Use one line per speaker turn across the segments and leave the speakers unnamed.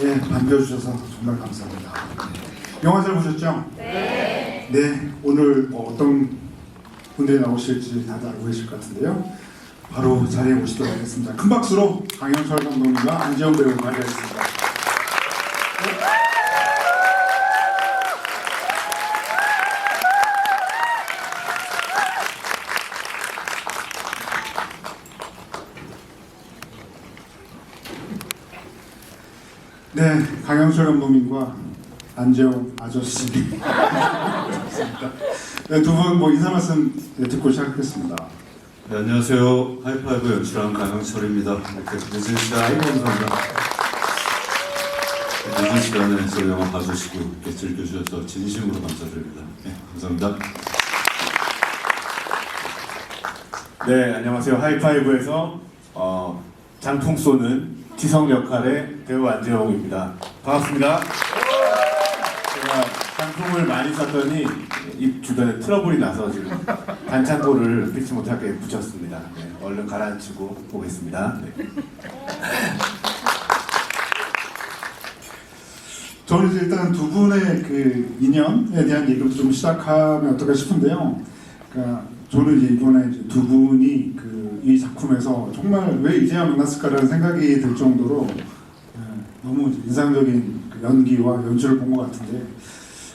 예, 반겨주셔서 정말 감사합니다. 영화 잘 보셨죠?
네.
네, 오늘 어떤 분들이 나오실지 다들 알고 계실 것 같은데요. 바로 자리에 모시도록 하겠습니다. 큰 박수로 강영철 감독님과 안재홍 배우 맞이하겠습니다. 네, 강영철 감독님과 안재홍 아저씨 네, 두 분 뭐 인사 말씀 듣고 시작하겠습니다.
네, 안녕하세요. 하이파이브 연출한 강영철입니다. 이렇게 늦은 시간에 감사합니다. 늦은 시간에 저희 영화 봐주시고 이렇게 즐겨주셔서 진심으로 감사드립니다. 네, 감사합니다.
네, 안녕하세요. 하이파이브에서 장풍 쏘는 지성 역할의 배우 안재홍입니다. 반갑습니다. 제가 장풍을 많이 쐈더니 입 주변에 트러블이 나서 지금 반창고를 피치 못하게 붙였습니다. 네, 얼른 가라앉히고 보겠습니다. 네.
저는 이제 일단 두 분의 그 인연에 대한 얘기를 좀 시작하면 어떨까 싶은데요. 그러니까 저는 이제 이번에 이제 두 분이 그 이 작품에서 정말 왜 이제야 만났을까라는 생각이 들 정도로 너무 인상적인 그 연기와 연출을 본 것 같은데,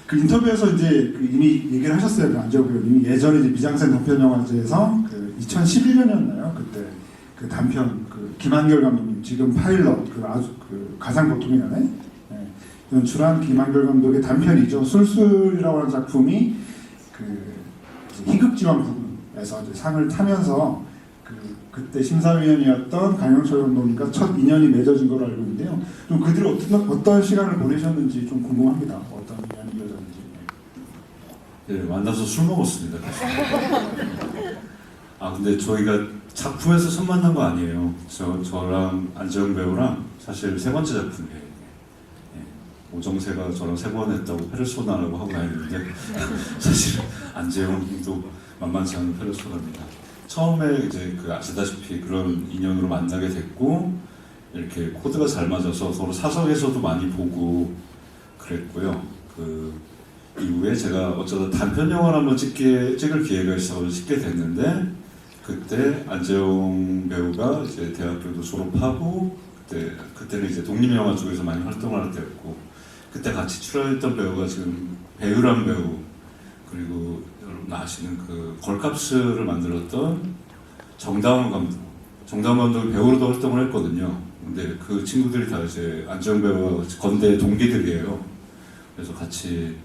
그 인터뷰에서 이제 그 이미 얘기를 하셨어요. 그 안재홍 배우님이 예전에 이제 미장센 단편영화제에서 그 2011년이었나요? 그때 그 단편 그 김한결 감독님, 지금 파일럿 그 아주 그 가상 보통이라네 연출한 김한결 감독의 단편이죠. 술술이라고 하는 작품이 그 희극지왕 부분에서 이제 상을 타면서 그때 심사위원이었던 강영철 감독님과 첫 인연이 맺어진 걸로 알고 있는데요. 좀 그들이 어떤 시간을 보내셨는지 좀 궁금합니다. 어떤 인연이 맺어졌는지.
네, 만나서 술 먹었습니다. 아, 근데 저희가 작품에서 처음 만난 거 아니에요. 저랑 안재홍 배우랑 사실 세 번째 작품이에요. 오정세가 저랑 세 번 했다고 페르소나라고 하고 다니는데 사실 안재홍도 만만치 않은 페르소나입니다. 처음에 이제 그 아시다시피 그런 인연으로 만나게 됐고, 이렇게 코드가 잘 맞아서 서로 사석에서도 많이 보고 그랬고요. 그 이후에 제가 어쩌다 단편 영화를 한번 찍을 기회가 있어서 찍게 됐는데, 그때 안재홍 배우가 이제 대학교도 졸업하고 그때는 이제 독립영화 쪽에서 많이 활동을 할 때였고, 그때 같이 출연했던 배우가 지금 배우란 배우, 그리고 여러분 아시는 그 걸캅스를 만들었던 정다운 감독이 배우로도 활동을 했거든요. 근데 그 친구들이 다 이제 안재홍 배우와 건대 동기들이에요. 그래서 같이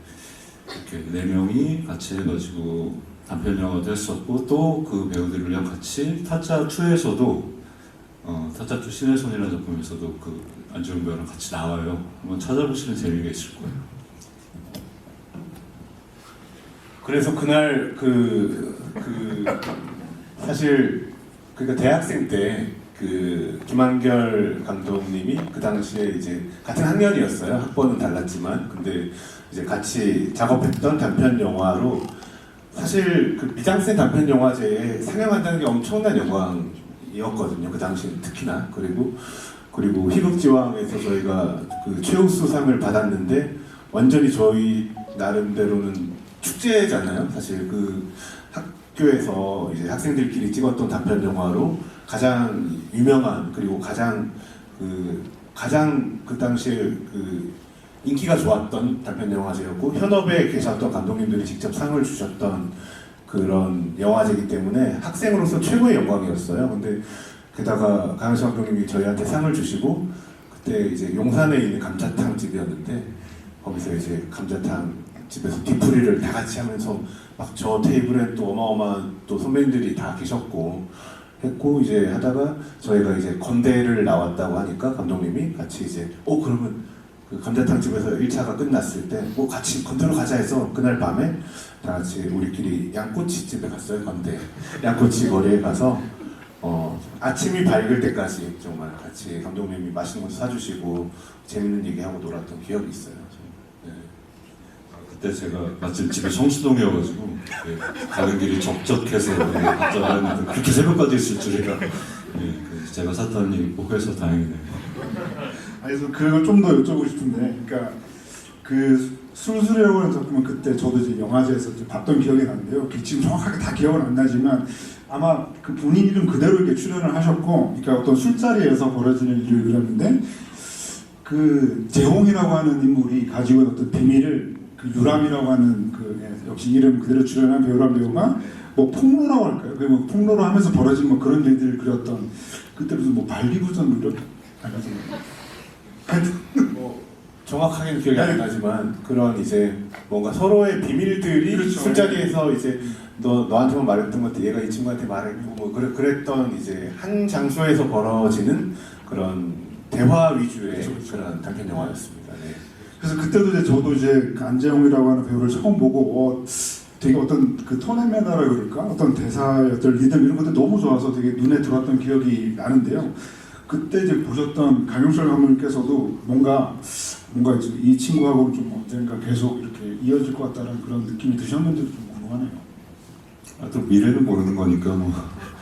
이렇게 네 명이 같이 해가지고 단편 영화도 했었고, 또 그 배우들이랑 같이 타짜2에서도 타짜2 신의 손이라는 작품에서도 그 안재홍 배우랑 같이 나와요. 한번 찾아보시는 재미가 있을 거예요.
그래서 그날 사실 그러니까 대학생 때 그 김한결 감독님이 그 당시에 이제 같은 학년이었어요. 학번은 달랐지만, 근데 이제 같이 작업했던 단편 영화로, 사실 그 미장센 단편 영화제에 상영한다는 게 엄청난 영광이었거든요. 그 당시 특히나. 그리고 희극지왕에서 저희가 그 최우수상을 받았는데, 완전히 저희 나름대로는 축제잖아요. 사실 그 학교에서 이제 학생들끼리 찍었던 단편 영화로 가장 유명한, 그리고 가장 그 당시에 그 인기가 좋았던 단편 영화제였고, 현업에 계셨던 감독님들이 직접 상을 주셨던 그런 영화제이기 때문에 학생으로서 최고의 영광이었어요. 근데 게다가 강영철 감독님이 저희한테 상을 주시고, 그때 이제 용산에 있는 감자탕 집이었는데, 거기서 이제 감자탕 집에서 뒤풀이를 다 같이 하면서 막 저 테이블에 또 어마어마한 또 선배님들이 다 계셨고 했고, 이제 하다가 저희가 이제 건대를 나왔다고 하니까 감독님이 같이 이제 그러면 그 감자탕 집에서 1차가 끝났을 때 같이 건대로 가자 해서 그날 밤에 다 같이 우리끼리 양꼬치 집에 갔어요. 건대 양꼬치 거리에 가서 아침이 밝을 때까지 정말 같이 감독님이 맛있는 것도 사주시고 재밌는 얘기하고 놀았던 기억이 있어요.
그때 제가 마침 집이 성수동이어가지고 가는 길이 적적해서 갔다 왔는데, 그렇게 새벽까지 있을 줄이야. 제가 샀다니 꼭 해서 다행이네요.
아니, 그래서 그걸 좀 더 여쭤보고 싶은데, 그러니까 그 술술이라고 작품은 그때 저도 이제 영화제에서 이제 봤던 기억이 나는데요. 지금 정확하게 다 기억은 안 나지만 아마 그 본인 이름 그대로 이렇게 출연을 하셨고, 그러니까 어떤 술자리에서 벌어지는 일을 그렸는데, 그 재홍이라고 하는 인물이 가지고 있는 어떤 비밀을 그 유람이라고 하는 그 역시 이름 그대로 출연한 배우란 배우가 뭐 폭로라고 할까요? 그 뭐 폭로를 하면서 벌어진 뭐 그런 일들을 그렸던, 그때 무슨 뭐 발기부전 뭐 이런
뭐 정확하게는 기억이 안 나지만 그런 이제 뭔가 서로의 비밀들이
그렇죠.
술자리에서 이제 너한테만 말했던 것도 얘가 이 친구한테 말했고 뭐 그랬던 이제 한 장소에서 벌어지는 그런 대화 위주의
그렇죠, 그렇죠.
그런 단편 영화였습니다. 네.
그래서 그때도 이제 저도 이제 그 안재홍이라고 하는 배우를 처음 보고 되게 어떤 그 톤앤매너라 그럴까 어떤 대사의 어떤 리듬 이런 것들 너무 좋아서 되게 눈에 들어왔던 기억이 나는데요. 그때 이제 보셨던 강용철 감독님께서도 뭔가 이제 이 친구하고는 좀 언젠가 계속 이렇게 이어질 것 같다는 그런 느낌이 드셨는지도 좀 궁금하네요.
또 미래는 모르는 거니까 뭐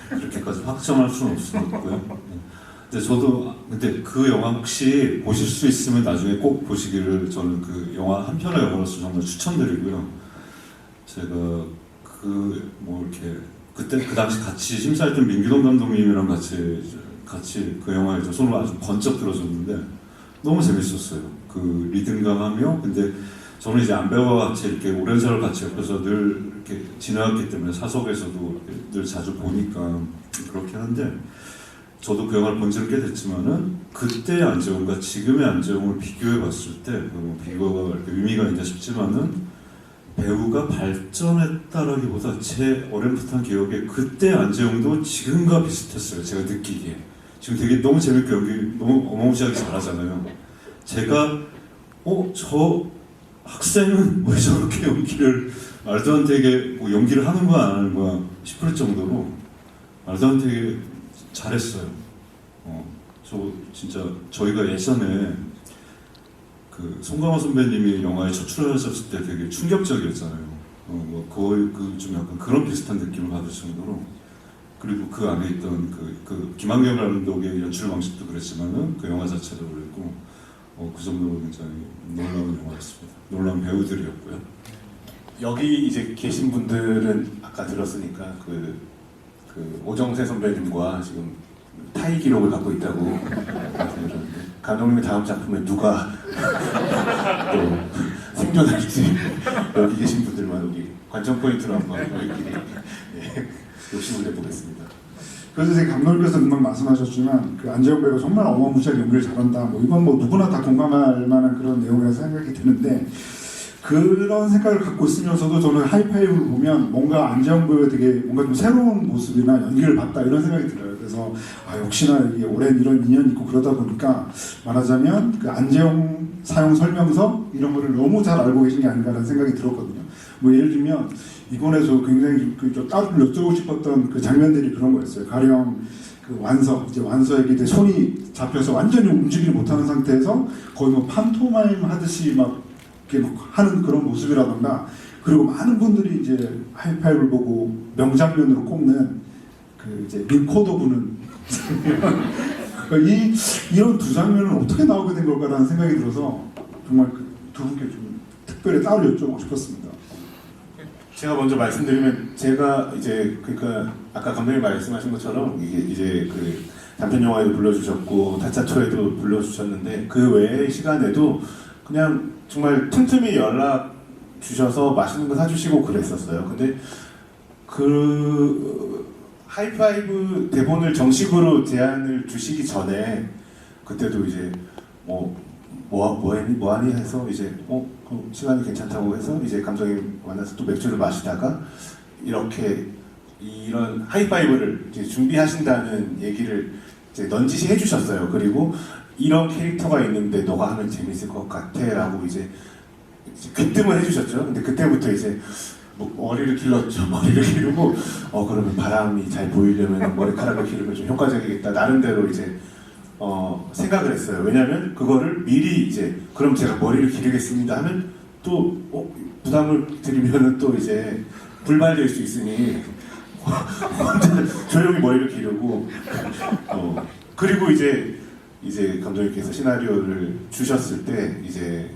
그렇게까지 확정할 수는 없었고요. 근데 저도 근데 그 영화 혹시 보실 수 있으면 나중에 꼭 보시기를 저는 그 영화 한 편의 영화로서 정말 추천드리고요. 제가 그 뭐 이렇게 그때 그 당시 같이 심사했던 민규동 감독님이랑 같이 그 영화에 저 손을 아주 번쩍 들어줬는데 너무 재밌었어요. 그 리듬감하며 근데 저는 이제 안배우와 같이 이렇게 오랜 세월 같이 옆에서 늘 이렇게 지나왔기 때문에 사석에서도 늘 자주 보니까 그렇긴 한데 저도 그 영화를 본 지는 꽤 됐지만은 그때의 안재홍과 지금의 안재홍을 비교해 봤을 때 비교가 이렇게 의미가 있나 싶지만은 배우가 발전했다라기보다 제 어렴풋한 기억에 그때 안재홍도 지금과 비슷했어요. 제가 느끼기에 지금 되게 너무 재밌게 연기 너무 어마무시하게 잘하잖아요. 제가 저 학생은 왜 저렇게 연기를 말도 안 되게 뭐 연기를 하는 거야 안 하는 거야 싶을 정도로 말도 안 되게 잘했어요. 저 진짜 저희가 예전에 그 송강호 선배님이 영화에 첫 출연하셨을 때 되게 충격적이었잖아요. 뭐 거의 좀 약간 그런 비슷한 느낌을 받을 정도로 그리고 그 안에 있던 그 김한경 감독의 연출 방식도 그랬지만은 그 영화 자체도 그랬고 그 정도로 굉장히 놀라운 영화였습니다. 놀라운 배우들이었고요. 여기
이제 계신 분들은 아까 들었으니까 그 오정세 선배님과 지금 타이 기록을 갖고 있다고 들었는데 감독님의 다음 작품에 누가 또 생존할지 여기 계신 분들만 여기 관전 포인트로 한번 저희끼리 욕심을 내보겠습니다.
그래서 이제 감독님께서 금방 말씀하셨지만 그 안재홍 배우가 정말 어마무시하게 연기를 잘한다. 뭐 이건 뭐 누구나 다 공감할 만한 그런 내용이라고 생각이 드는데 그런 생각을 갖고 있으면서도 저는 하이파이브를 보면 뭔가 안재홍 배우의 되게 뭔가 좀 새로운 모습이나 연기를 봤다 이런 생각이 들어요. 그래서 역시나 이게 오랜 이런 인연이 있고 그러다 보니까 말하자면 그 안재홍 사용 설명서 이런 거를 너무 잘 알고 계신 게 아닌가라는 생각이 들었거든요. 뭐 예를 들면 이번에 저 굉장히 따로 여쭤보고 싶었던 그 장면들이 그런 거였어요. 가령 그 완서에게 이제 손이 잡혀서 완전히 움직이지 못하는 상태에서 거의 뭐 판토마임 하듯이 막 이렇게 막 하는 그런 모습이라던가 그리고 많은 분들이 이제 하이파이브를 보고 명장면으로 꼽는 그 이제 리코더 부는 이런 두 장면은 어떻게 나오게 된 걸까라는 생각이 들어서 정말 그 두 분께 좀 특별히 따로 여쭤보고 싶었습니다.
제가 먼저 말씀드리면 제가 이제 그러니까 아까 감독님 말씀하신 것처럼 이게 이제 그 단편 영화에도 불러주셨고 타짜토에도 불러주셨는데 그 외의 시간에도 그냥 정말 틈틈이 연락 주셔서 맛있는 거 사주시고 그랬었어요. 근데 그 하이파이브 대본을 정식으로 제안을 주시기 전에 그때도 이제 뭐하니 해서 이제 시간이 괜찮다고 해서 이제 감독님 만나서 또 맥주를 마시다가 이렇게 이런 하이파이브를 이제 준비하신다는 얘기를 이제 넌지시 해주셨어요. 그리고 이런 캐릭터가 있는데 너가 하면 재밌을 것 같아라고 이제 귀뜸을 해주셨죠. 근데 그때부터 이제 머리를 길렀죠. 머리를 기르고 그러면 바람이 잘 보이려면 머리카락을 기르면 좀 효과적이겠다. 나름대로 이제 생각을 했어요. 왜냐하면 그거를 미리 이제 그럼 제가 머리를 기르겠습니다 하면 또 부담을 드리면은 또 이제 불발될 수 있으니 혼자 조용히 머리를 기르고 그리고 이제 이제 감독님께서 시나리오를 주셨을 때 이제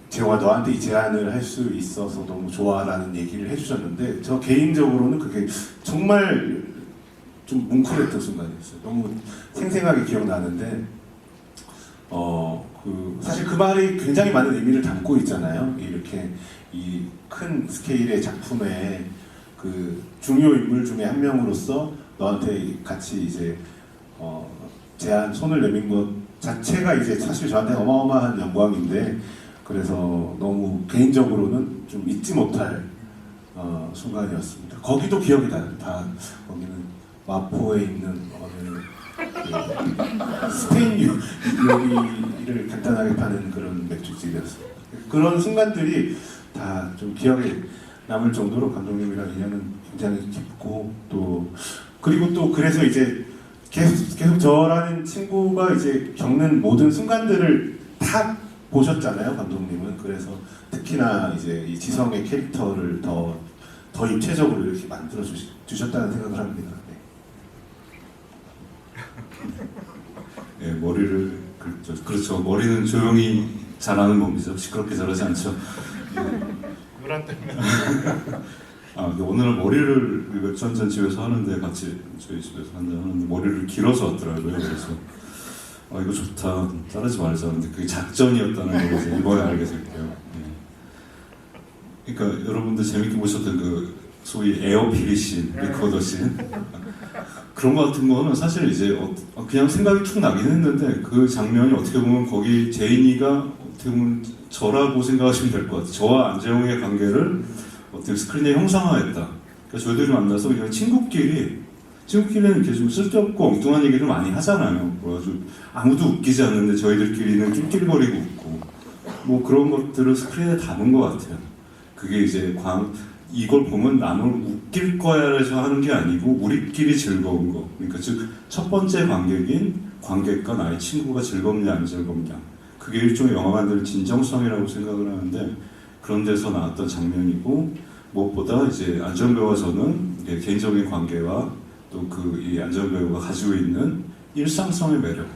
재호가 너한테 이 제안을 할 수 있어서 너무 좋아라는 얘기를 해주셨는데 저 개인적으로는 그게 정말 좀 뭉클했던 순간이었어요. 너무 생생하게 기억나는데 사실 그 말이 굉장히 많은 의미를 담고 있잖아요. 이렇게 이 큰 스케일의 작품에 그 중요 인물 중에 한 명으로서 너한테 같이 이제 제안 손을 내민 것 자체가 이제 사실 저한테 어마어마한 영광인데 그래서 너무 개인적으로는 좀 잊지 못할 순간이었습니다. 거기도 기억이 나요. 다 거기는 마포에 있는 어느 스페인 요리를 간단하게 파는 그런 맥주집이었습니다. 그런 순간들이 다 좀 기억에 남을 정도로 감독님이랑 인연은 굉장히 깊고 또 그리고 또 그래서 이제 계속 저라는 친구가 이제 겪는 모든 순간들을 다 보셨잖아요, 감독님은. 그래서 특히나 이제 이 지성의 캐릭터를 더 입체적으로 이렇게 만들어 주셨다는 생각을 합니다. 네.
예, 머리를 그렇죠. 머리는 조용히 자라는 몸이죠. 시끄럽게 자라지 않죠.
누나 때문에.
근데 오늘은 머리를 맥주 한잔 집에서 하는데 같이 저희 집에서 한잔 하는데 머리를 길어서 왔더라고요. 그래서 이거 좋다. 자르지 말자. 근데 그게 작전이었다는 걸 이제 이번에 알게 됐고요. 예. 그러니까 여러분들 재밌게 보셨던 그 소위 에어피리씬, 리코더씬 그런 거 같은 거는 사실 이제 그냥 생각이 툭 나긴 했는데 그 장면이 어떻게 보면 거기 제인이가 어떻게 보면 저라고 생각하시면 될 것 같아요. 저와 안재홍의 관계를 어떻게 스크린에 형상화했다. 그러니까 저희들이 만나서 그냥 친구끼리는 이렇게 좀 쓸데없고 엉뚱한 얘기를 많이 하잖아요. 그래가지고 아무도 웃기지 않는데 저희들끼리는 낄낄거리고 웃고 뭐 그런 것들을 스크린에 담은 것 같아요. 그게 이제 이걸 보면 남을 웃길 거야라서 하는 게 아니고 우리끼리 즐거운 거. 그러니까 즉 첫 번째 관객인 관객과 나의 친구가 즐겁냐 안 즐겁냐. 그게 일종의 영화 만드는 진정성이라고 생각을 하는데 그런 데서 나왔던 장면이고 무엇보다 이제 안재홍 배우와 저는 개인적인 관계와 또 이 안재홍 배우가 가지고 있는 일상성의 매력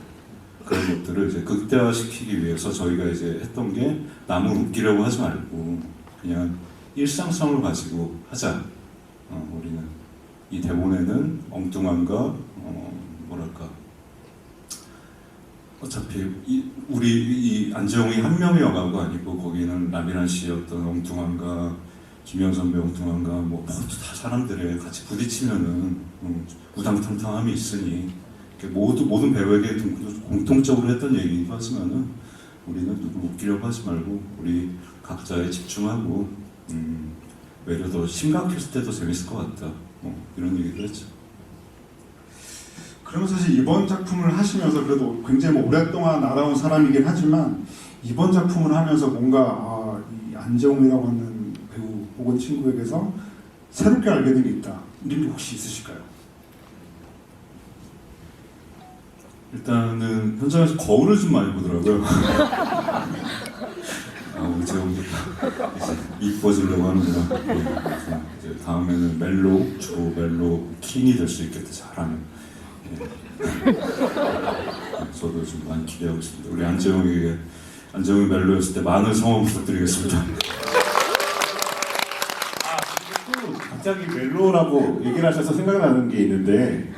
그런 것들을 이제 극대화시키기 위해서 저희가 이제 했던 게 남을 웃기려고 하지 말고 그냥 일상성을 가지고 하자. 우리는 이 대본에는 엉뚱함과 뭐랄까 어차피 우리 이 안재홍이 한 명의 영화가 아니고 거기는 라미란 씨의 어떤 엉뚱함과 김영 선배 엉뚱함과 뭐 다 사람들의 같이 부딪히면은 우당탕탕함이 있으니 모든 배우에게 공통적으로 했던 얘기이기도 하지만은 우리는 누구 웃기려고 하지 말고 우리 각자에 집중하고 외려 더 심각했을 때도 재밌을 것 같다. 이런 얘기도 했죠.
그러면 사실 이번 작품을 하시면서 그래도 굉장히 오랫동안 알아온 사람이긴 하지만 이번 작품을 하면서 뭔가 이 안재홍이라고 하는 배우 혹은 친구에게서 새롭게 알게 된 게 있다. 이런 게 혹시 있으실까요?
일단은 현장에서 거울을 좀 많이 보더라고요. 우리 재홍이 이뻐지려고 하는구나. 그래서 이제 다음에는 주로 멜로 킹이 될 수 있겠다. 잘하면. 저도 좀 많이 기대하고 있습니다. 우리 안재홍이 멜로였을 때 많은 성원 부탁드리겠습니다.
또 갑자기 멜로라고 얘기를 하셔서 생각나는 게 있는데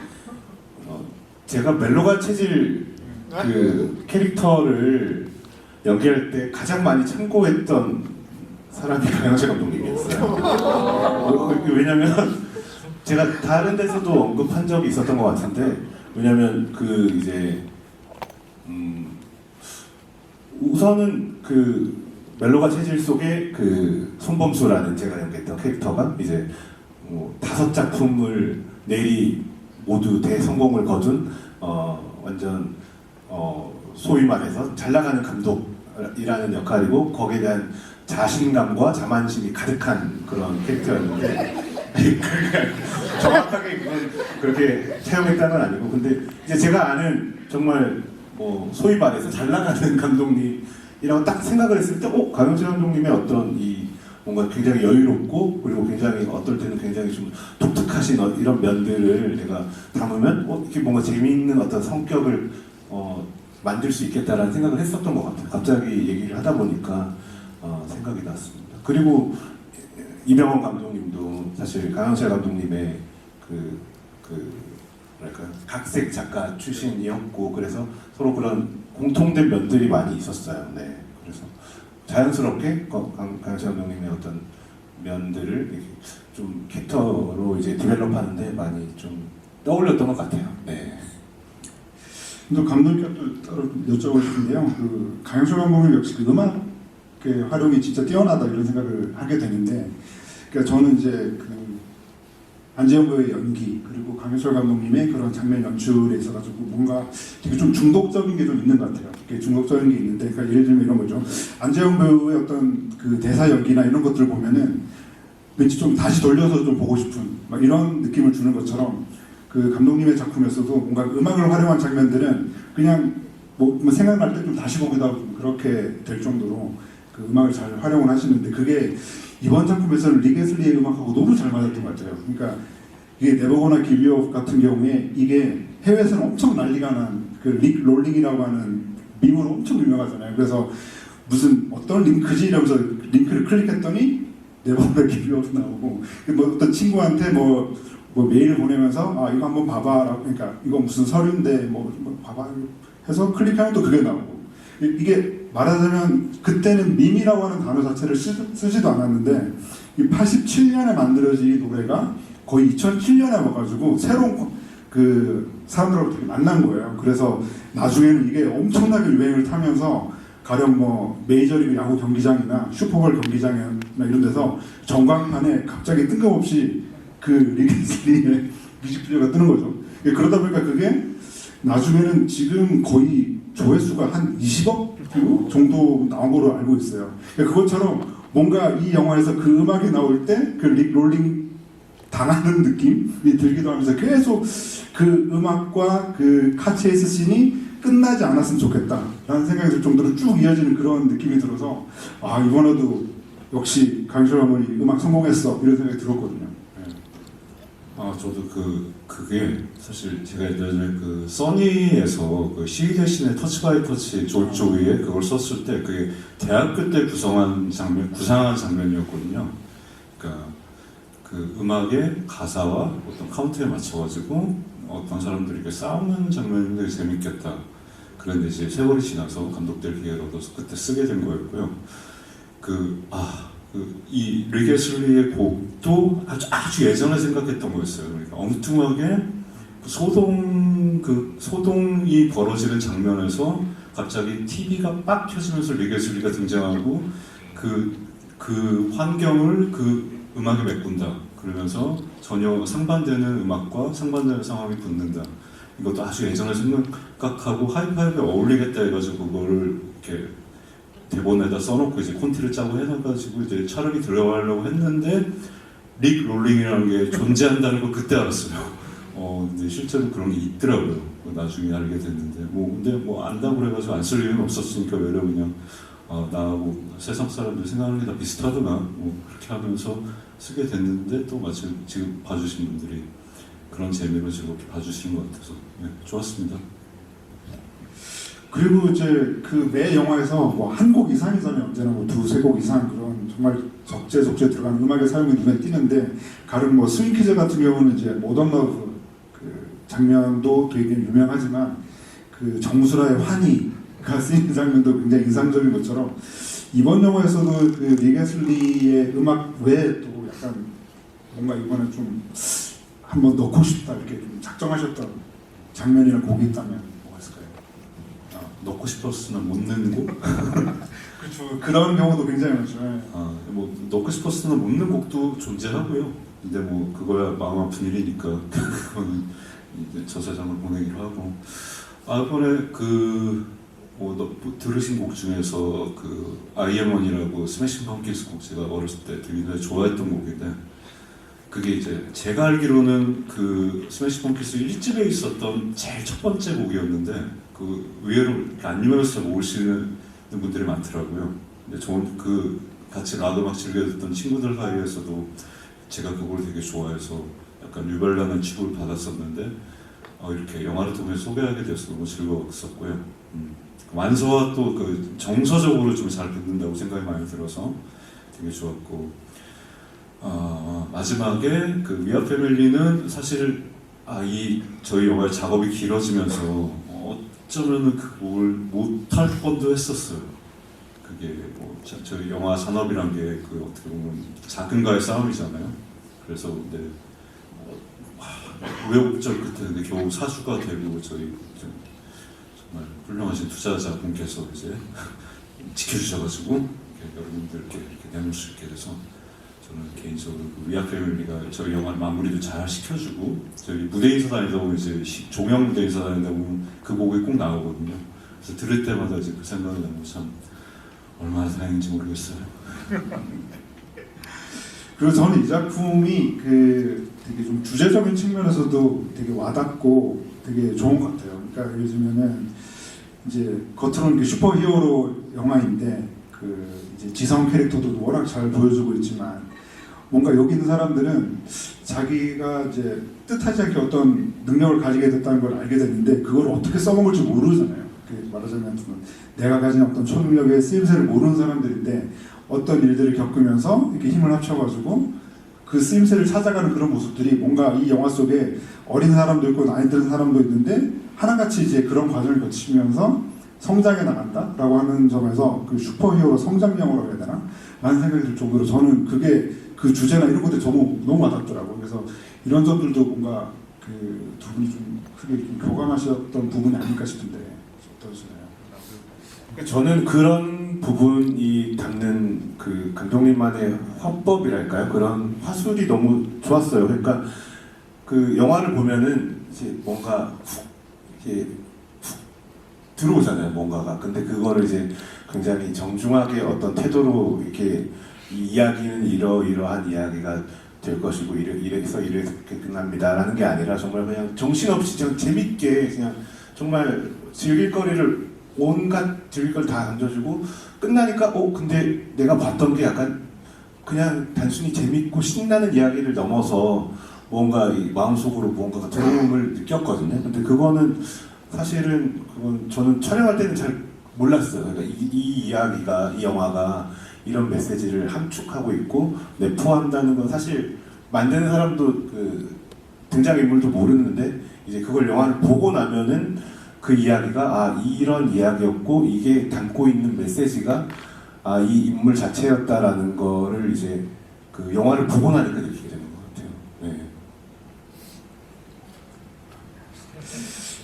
제가 멜로가 체질 그 캐릭터를 연기할 때 가장 많이 참고했던 사람이 강영재 감독님이었어요. 왜냐면 제가 다른 데서도 언급한 적이 있었던 것 같은데 왜냐면 우선은 그 멜로가 체질 속에 그 손범수라는 제가 연기했던 캐릭터가 이제 5작품을 내리 모두 대성공을 거둔 완전 소위 말해서 잘 나가는 감독이라는 역할이고 거기에 대한 자신감과 자만심이 가득한 그런 캐릭터였는데 정확하게 그렇게 사용했다는 건 아니고 근데 이제 제가 아는 정말 소위 말해서 잘 나가는 감독님이라고 딱 생각을 했을 때 강영재 감독님의 어떤 이 뭔가 굉장히 여유롭고 그리고 굉장히 어떨 때는 굉장히 좀 독특하신 이런 면들을 내가 담으면 이렇게 뭔가 재미있는 어떤 성격을 만들 수 있겠다라는 생각을 했었던 것 같아요. 갑자기 얘기를 하다 보니까 생각이 났습니다. 그리고 이병헌 감독님도 사실 강영철 감독님의 뭐랄까요, 각색 작가 출신이었고, 그래서 서로 그런 공통된 면들이 많이 있었어요. 네, 그래서 자연스럽게 강영철 감독님의 어떤 면들을 이렇게 좀 캐릭터로 이제 디벨롭하는데 많이 좀 떠올렸던 것 같아요. 네.
또 감독님께 또 따로 여쭤보고 싶은데요. 그 강영철 감독님 역시 그 음악의 활용이 진짜 뛰어나다 이런 생각을 하게 되는데, 그러니까 저는 이제 그 안재영 배우의 연기 그리고 강영철 감독님의 그런 장면 연출에 있어가지고 뭔가 되게 좀 중독적인 게 좀 있는 것 같아요. 되게 중독적인 게 있는데, 그러니까 예를 들면 이런 거죠. 안재영 배우의 어떤 그 대사 연기나 이런 것들을 보면은 왠지 좀 다시 돌려서 좀 보고 싶은 막 이런 느낌을 주는 것처럼, 그 감독님의 작품에서도 뭔가 음악을 활용한 장면들은 그냥 뭐 생각날 때 좀 다시 보기도 하고 좀 그렇게 될 정도로 그 음악을 잘 활용을 하시는데, 그게 이번 작품에서는 리게슬리의 음악하고 너무 잘 맞았던 것 같아요. 그러니까 이게 네버거나 기비오 같은 경우에 이게 해외에서는 엄청 난리가 난 그 릭 롤링이라고 하는 밈으로 엄청 유명하잖아요. 그래서 무슨 어떤 링크지 이러면서 링크를 클릭했더니 네버거나 기비오도 나오고, 뭐 어떤 친구한테 뭐 메일을 보내면서 이거 한번 봐봐라고, 그러니까 이거 무슨 서류인데 뭐 봐봐 해서 클릭하면 또 그게 나오고, 이게 말하자면 그때는 밈이라고 하는 단어 자체를 쓰지도 않았는데, 이 87년에 만들어진 이 노래가 거의 2007년에 와가지고 새로운 그 사람들하고 되게 만난 거예요. 그래서 나중에는 이게 엄청나게 유행을 타면서 가령 뭐 메이저리그 야구 경기장이나 슈퍼볼 경기장이나 이런 데서 전광판에 갑자기 뜬금없이 그 리게슬리의 뮤직비디오가 뜨는 거죠. 그러다 보니까 그게 나중에는 지금 거의 조회수가 한 20억 정도 나온 걸로 알고 있어요. 그것처럼 뭔가 이 영화에서 그 음악이 나올 때 그 릭 롤링 당하는 느낌이 들기도 하면서 계속 그 음악과 그 카체이스 씬이 끝나지 않았으면 좋겠다라는 생각이 들 정도로 쭉 이어지는 그런 느낌이 들어서, 이번에도 역시 강철 감독이 음악 성공했어 이런 생각이 들었거든요.
저도 그게 사실 제가 예전에 그 써니에서 그 시위 대신에 터치 바이 터치 조이에 그걸 썼을 때 그게 대학교 때 구상한 장면이었거든요. 그러니까 그 음악의 가사와 어떤 카운트에 맞춰가지고 어떤 사람들이 이렇게 싸우는 장면이 되게 재밌겠다. 그런데 이제 세월이 지나서 감독들 기회를 얻어서 그때 쓰게 된 거였고요. 이 리게슬리의 곡도 아주 예전에 생각했던 거였어요. 그러니까 엉뚱하게 소동이 벌어지는 장면에서 갑자기 TV가 빡 켜지면서 리게슬리가 등장하고 그 환경을 그 음악에 메꾼다. 그러면서 전혀 상반되는 음악과 상반되는 상황이 붙는다. 이것도 아주 예전에 생각하고 하이파이브에 어울리겠다 해가지고 그거를 이렇게 대본에다 써놓고 이제 콘티를 짜고 해가지고 이제 촬영이 들어가려고 했는데 릭 롤링이라는 게 존재한다는 걸 그때 알았어요. 근데 실제로 그런 게 있더라고요. 나중에 알게 됐는데 근데 안다고 그래가지고 안 쓸 일은 없었으니까 외려 그냥 나하고 세상 사람들 생각하는 게 다 비슷하더나 그렇게 하면서 쓰게 됐는데, 또 마침 지금 봐주신 분들이 그런 재미로 즐겁게 봐주시는 것 같아서 좋았습니다.
그리고 이제 그 매 영화에서 뭐 한 곡 이상이잖아요. 언제나 뭐 두세 곡 이상 그런 정말 적재 들어가는 음악의 사용이 눈에 띄는데, 가령 뭐 스윙키즈 같은 경우는 이제 모던 러브 그 장면도 되게 유명하지만 그 정수라의 환희가 쓰이는 장면도 굉장히 인상적인 것처럼, 이번 영화에서도 그 리게슬리의 음악 외에 또 약간 뭔가 이번에 좀 한번 넣고 싶다 이렇게 좀 작정하셨던 장면이나 곡이 있다면 뭐가 있을까요?
넣고 싶었으나 못 넣는 곡?
그렇죠. 그런 경우도 굉장히 많죠.
넣고 싶었으나 못 넣는 곡도 존재하고요. 근데 그거야 마음 아픈 일이니까 그거는 이제 저 세상을 보내기로 하고. 이번에 들으신 곡 중에서 그 아이엠원이라고 스매싱 펌킨스 곡, 제가 어렸을 때 되게 좋아했던 곡인데, 그게 이제 제가 알기로는 그 스매싱 펌킨스 1집에 있었던 제일 첫 번째 곡이었는데, 그 의외로 안 유명해서 모르시는 분들이 많더라고요. 근데 저는 같이 락 음악 즐겨 듣던 친구들 사이에서도 제가 그걸 되게 좋아해서 약간 유별나는 취급을 받았었는데, 이렇게 영화를 통해 소개하게 돼서 너무 즐거웠었고요. 완서와 또 그 정서적으로 좀 잘 붙는다고 생각이 많이 들어서 되게 좋았고, 마지막에 그 위아 패밀리는 사실 이 저희 영화의 작업이 길어지면서 어쩌면은 그걸 못할 뻔도 했었어요. 그게 뭐 저희 영화 산업이란 게 그 어떻게 보면 자금과의 싸움이잖아요. 그래서 근데 우여곡절 끝에 근데 겨우 사주가 되고 저희 정말 훌륭하신 투자자분께서 이제 지켜주셔가지고 여러분들께 이렇게 내놓을 수 있게 돼서 저는 개인적으로 그 위아 패밀리가 저희 영화를 마무리도 잘 시켜주고, 저희 무대 인사 다니다 보면 이제 종영 무대 인사 다니다 보면 그 곡이 꼭 나오거든요. 그래서 들을 때마다 이제 그 생각이 나고 참 얼마나 다행인지 모르겠어요.
그리고 저는 이 작품이 그 되게 좀 주제적인 측면에서도 되게 와닿고 되게 좋은 것 같아요. 그러니까 예를 들면은 이제 겉으로는 슈퍼히어로 영화인데 그 이제 지성 캐릭터도 워낙 잘 보여주고 있지만 뭔가 여기 있는 사람들은 자기가 이제 뜻하지 않게 어떤 능력을 가지게 됐다는 걸 알게 됐는데 그걸 어떻게 써먹을지 모르잖아요. 말하자면 내가 가진 어떤 초능력의 쓰임새를 모르는 사람들인데 어떤 일들을 겪으면서 이렇게 힘을 합쳐가지고 그 쓰임새를 찾아가는 그런 모습들이 뭔가 이 영화 속에 어린 사람도 있고 나이 든 사람도 있는데 하나같이 이제 그런 과정을 거치면서 성장해 나간다라고 하는 점에서 그 슈퍼히어로 성장영화라고 해야 되나? 라는 생각이 들 정도로 저는 그게 그 주제나 이런 것들이 너무 와닿더라고요. 그래서 이런 점들도 뭔가 그 두 분이 좀 크게 좀 교감하셨던 부분이 아닐까 싶은데 어떠시나요?
저는 그런 부분이 담는 그 감독님만의 화법이랄까요? 그런 화술이 너무 좋았어요. 그러니까 그 영화를 보면은 이제 뭔가 이렇게 들어오잖아요, 뭔가가. 근데 그거를 이제 굉장히 정중하게 어떤 태도로 이렇게 이 이야기는 이러이러한 이야기가 될 것이고 이래서 이렇게 끝납니다라는 게 아니라 정말 그냥 정신없이 그냥 재밌게 그냥 정말 즐길 거리를 온갖 즐길 걸 다 던져주고 끝나니까 근데 내가 봤던 게 약간 그냥 단순히 재밌고 신나는 이야기를 넘어서 뭔가 이 마음속으로 뭔가가 들어옴을 느꼈거든요. 근데 그거는 사실은 저는 촬영할 때는 잘 몰랐어요. 그러니까 이 이야기가, 이 영화가 이런 메시지를 함축하고 있고 내포한다는 건 사실 만드는 사람도 그 등장인물도 모르는데 이제 그걸 영화를 보고 나면은 그 이야기가 이런 이야기였고 이게 담고 있는 메시지가 이 인물 자체였다라는 거를 이제 그 영화를 보고 나니까 느끼게 되는 것 같아요. 네.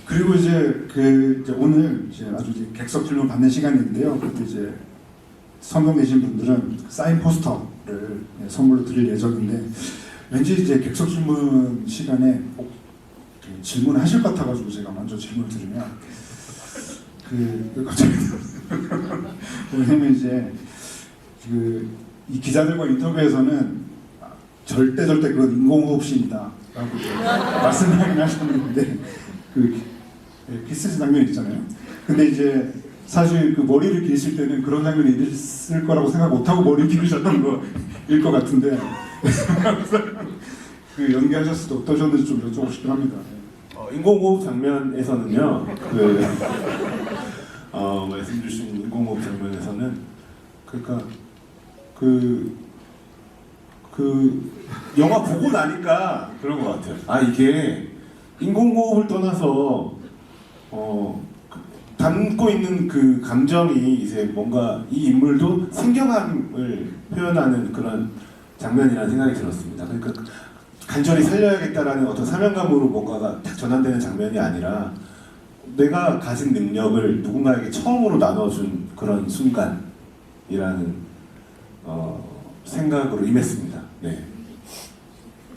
그리고 이제 오늘 이제 아주 이제 객석 질문 받는 시간인데요. 그때 이제 선정되신 분들은 사인 포스터를 선물로 드릴 예정인데 왠지 이제 객석 질문 시간에 꼭 질문하실 것 같아가지고 제가 먼저 질문을 드리면 갑자기 왜냐면 이제 이 기자들과 인터뷰에서는 절대 그건 인공호흡신이다라고 말씀을 하셨는데 키스 장면 있잖아요. 근데 이제 사실 그 머리를 기르실 때는 그런 장면이 있을 거라고 생각 못하고 머리 기르셨던 거일 것 같은데 그 연기하셨을 때 어떠셨는지 좀 여쭤보고 싶긴 합니다.
인공호흡 장면에서는요, 말씀 주신 인공호흡 장면에서는 그러니까 영화 보고 나니까 그런 것 같아요. 이게 인공호흡을 떠나서 담고 있는 그 감정이 이제 뭔가 이 인물도 생경함을 표현하는 그런 장면이라는 생각이 들었습니다. 그러니까 간절히 살려야겠다라는 어떤 사명감으로 뭔가가 딱 전환되는 장면이 아니라 내가 가진 능력을 누군가에게 처음으로 나눠준 그런 순간이라는 생각으로 임했습니다. 네.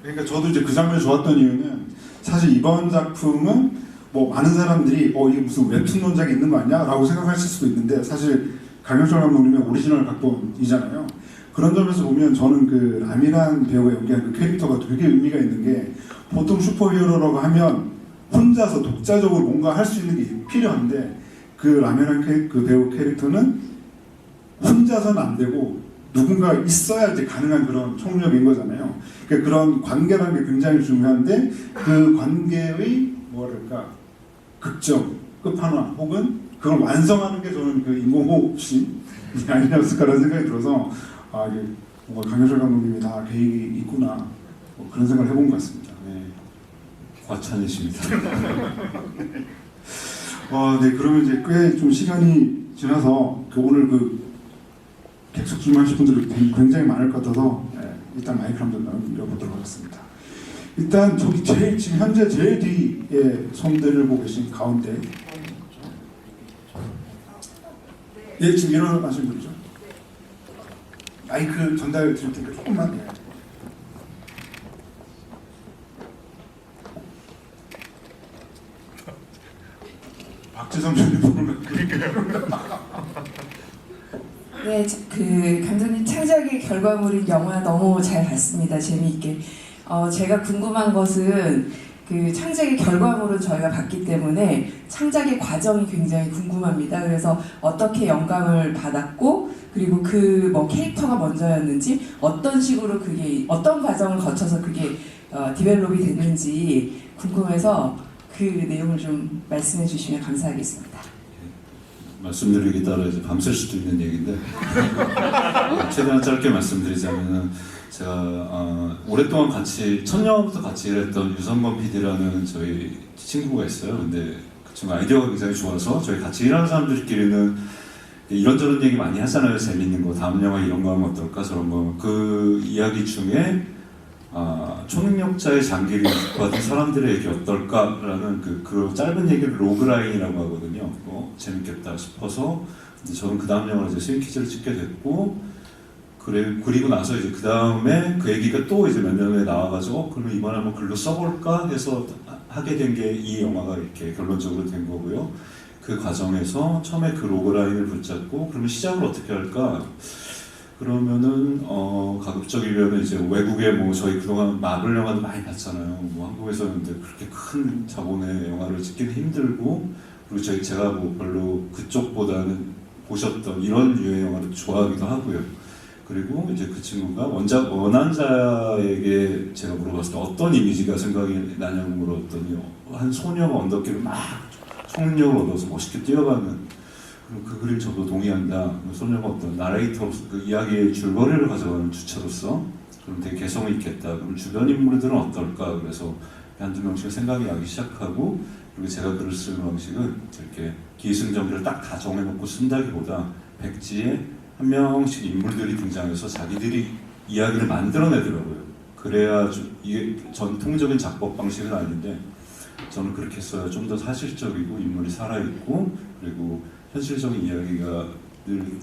그러니까 저도 이제 그 장면이 좋았던 이유는 사실 이번 작품은 뭐 많은 사람들이 이게 무슨 웹툰 논작이 있는 거 아니야? 라고 생각하실 수도 있는데 사실 강효철 감독님의 오리지널 각본이잖아요. 그런 점에서 보면 저는 그 라미란 배우가 연기한 그 캐릭터가 되게 의미가 있는 게 보통 슈퍼히어로라고 하면 혼자서 독자적으로 뭔가 할 수 있는 게 필요한데 그 라미란 그 배우 캐릭터는 혼자서는 안 되고 누군가 있어야 이제 가능한 그런 총력인 거잖아요. 그러니까 그런 관계라는 게 굉장히 중요한데 그 관계의 뭐랄까 극점 끝판왕 혹은 그걸 완성하는 게 저는 그 인공호흡이 아니었을까라는 생각이 들어서 아 이게 뭔가 강효철 감독님이 다 계획이 있구나 뭐 그런 생각을 해본 것 같습니다. 네.
과찬이십니다.
네 그러면 이제 꽤 좀 시간이 지나서 오늘 그 객석 질문하실 분들이 굉장히 많을 것 같아서 일단 마이크 한번 넘겨보도록 하겠습니다. 일단 저기 지금 현재 제일 뒤에 손들을 보고 계신 가운데 지금 일어나신 분이죠? 마이크 전달 드릴 테니까 조금만 박지성 전님 보면
네, 그 감독님 창작의 결과물인 영화 너무 잘 봤습니다. 재미있게. 제가 궁금한 것은 그 창작의 결과물은 저희가 봤기 때문에 창작의 과정이 굉장히 궁금합니다. 그래서 어떻게 영감을 받았고 그리고 그 뭐 캐릭터가 먼저였는지 어떤 식으로 그게 어떤 과정을 거쳐서 그게 디벨롭이 됐는지 궁금해서 그 내용을 좀 말씀해 주시면 감사하겠습니다.
말씀드리기 따라 이제 밤샐 수도 있는 얘기인데 최대한 짧게 말씀드리자면은 제가 오랫동안 같이 첫 영화부터 같이 일했던 유성범 PD라는 저희 친구가 있어요. 근데 그 친구 아이디어가 굉장히 좋아서 저희 같이 일하는 사람들끼리는 이런저런 얘기 많이 하잖아요. 재밌는 거 다음 영화 이런 거 하면 어떨까 저런 거. 그 이야기 중에 초능력자의 장기를 받은 사람들의 얘기 어떨까라는 그 짧은 얘기를 로그라인이라고 하거든요. 재밌겠다 싶어서 이제 저는 그 다음 영화를 이제 스윙키즈를 찍게 됐고 그리고 나서 이제 그 다음에 그 얘기가 또 이제 몇 년 후에 나와가지고 그러면 이번에 한번 글로 써볼까 해서 하게 된 게 이 영화가 이렇게 결론적으로 된 거고요. 그 과정에서 처음에 그 로그라인을 붙잡고 그러면 시작을 어떻게 할까? 그러면은 가급적이면 이제 외국에 뭐 저희 그동안 마블 영화도 많이 봤잖아요. 뭐 한국에서는 근데 그렇게 큰 자본의 영화를 찍기는 힘들고 그리고 제가 뭐 별로 그쪽보다는 보셨던 이런 유의 영화를 좋아하기도 하고요. 그리고 이제 그 친구가 원한자에게 제가 물어봤을 때 어떤 이미지가 생각이 나냐고 물었더니 한 소녀가 언덕길을 막 총력을 얻어서 멋있게 뛰어가는 그 그림 저도 동의한다. 소녀가 어떤 나레이터로서 그 이야기의 줄거리를 가져가는 주체로서 그럼 되게 개성이 있겠다. 그럼 주변 인물들은 어떨까? 그래서 한두 명씩 생각이 나기 시작하고 그리고 제가 글을 쓰는 방식은 이렇게 기승전결을 딱 다 정해놓고 쓴다기보다 백지에 한 명씩 인물들이 등장해서 자기들이 이야기를 만들어내더라고요. 그래야 이게 전통적인 작법 방식은 아닌데 저는 그렇게 써야 좀 더 사실적이고 인물이 살아있고 그리고 현실적인 이야기가 늘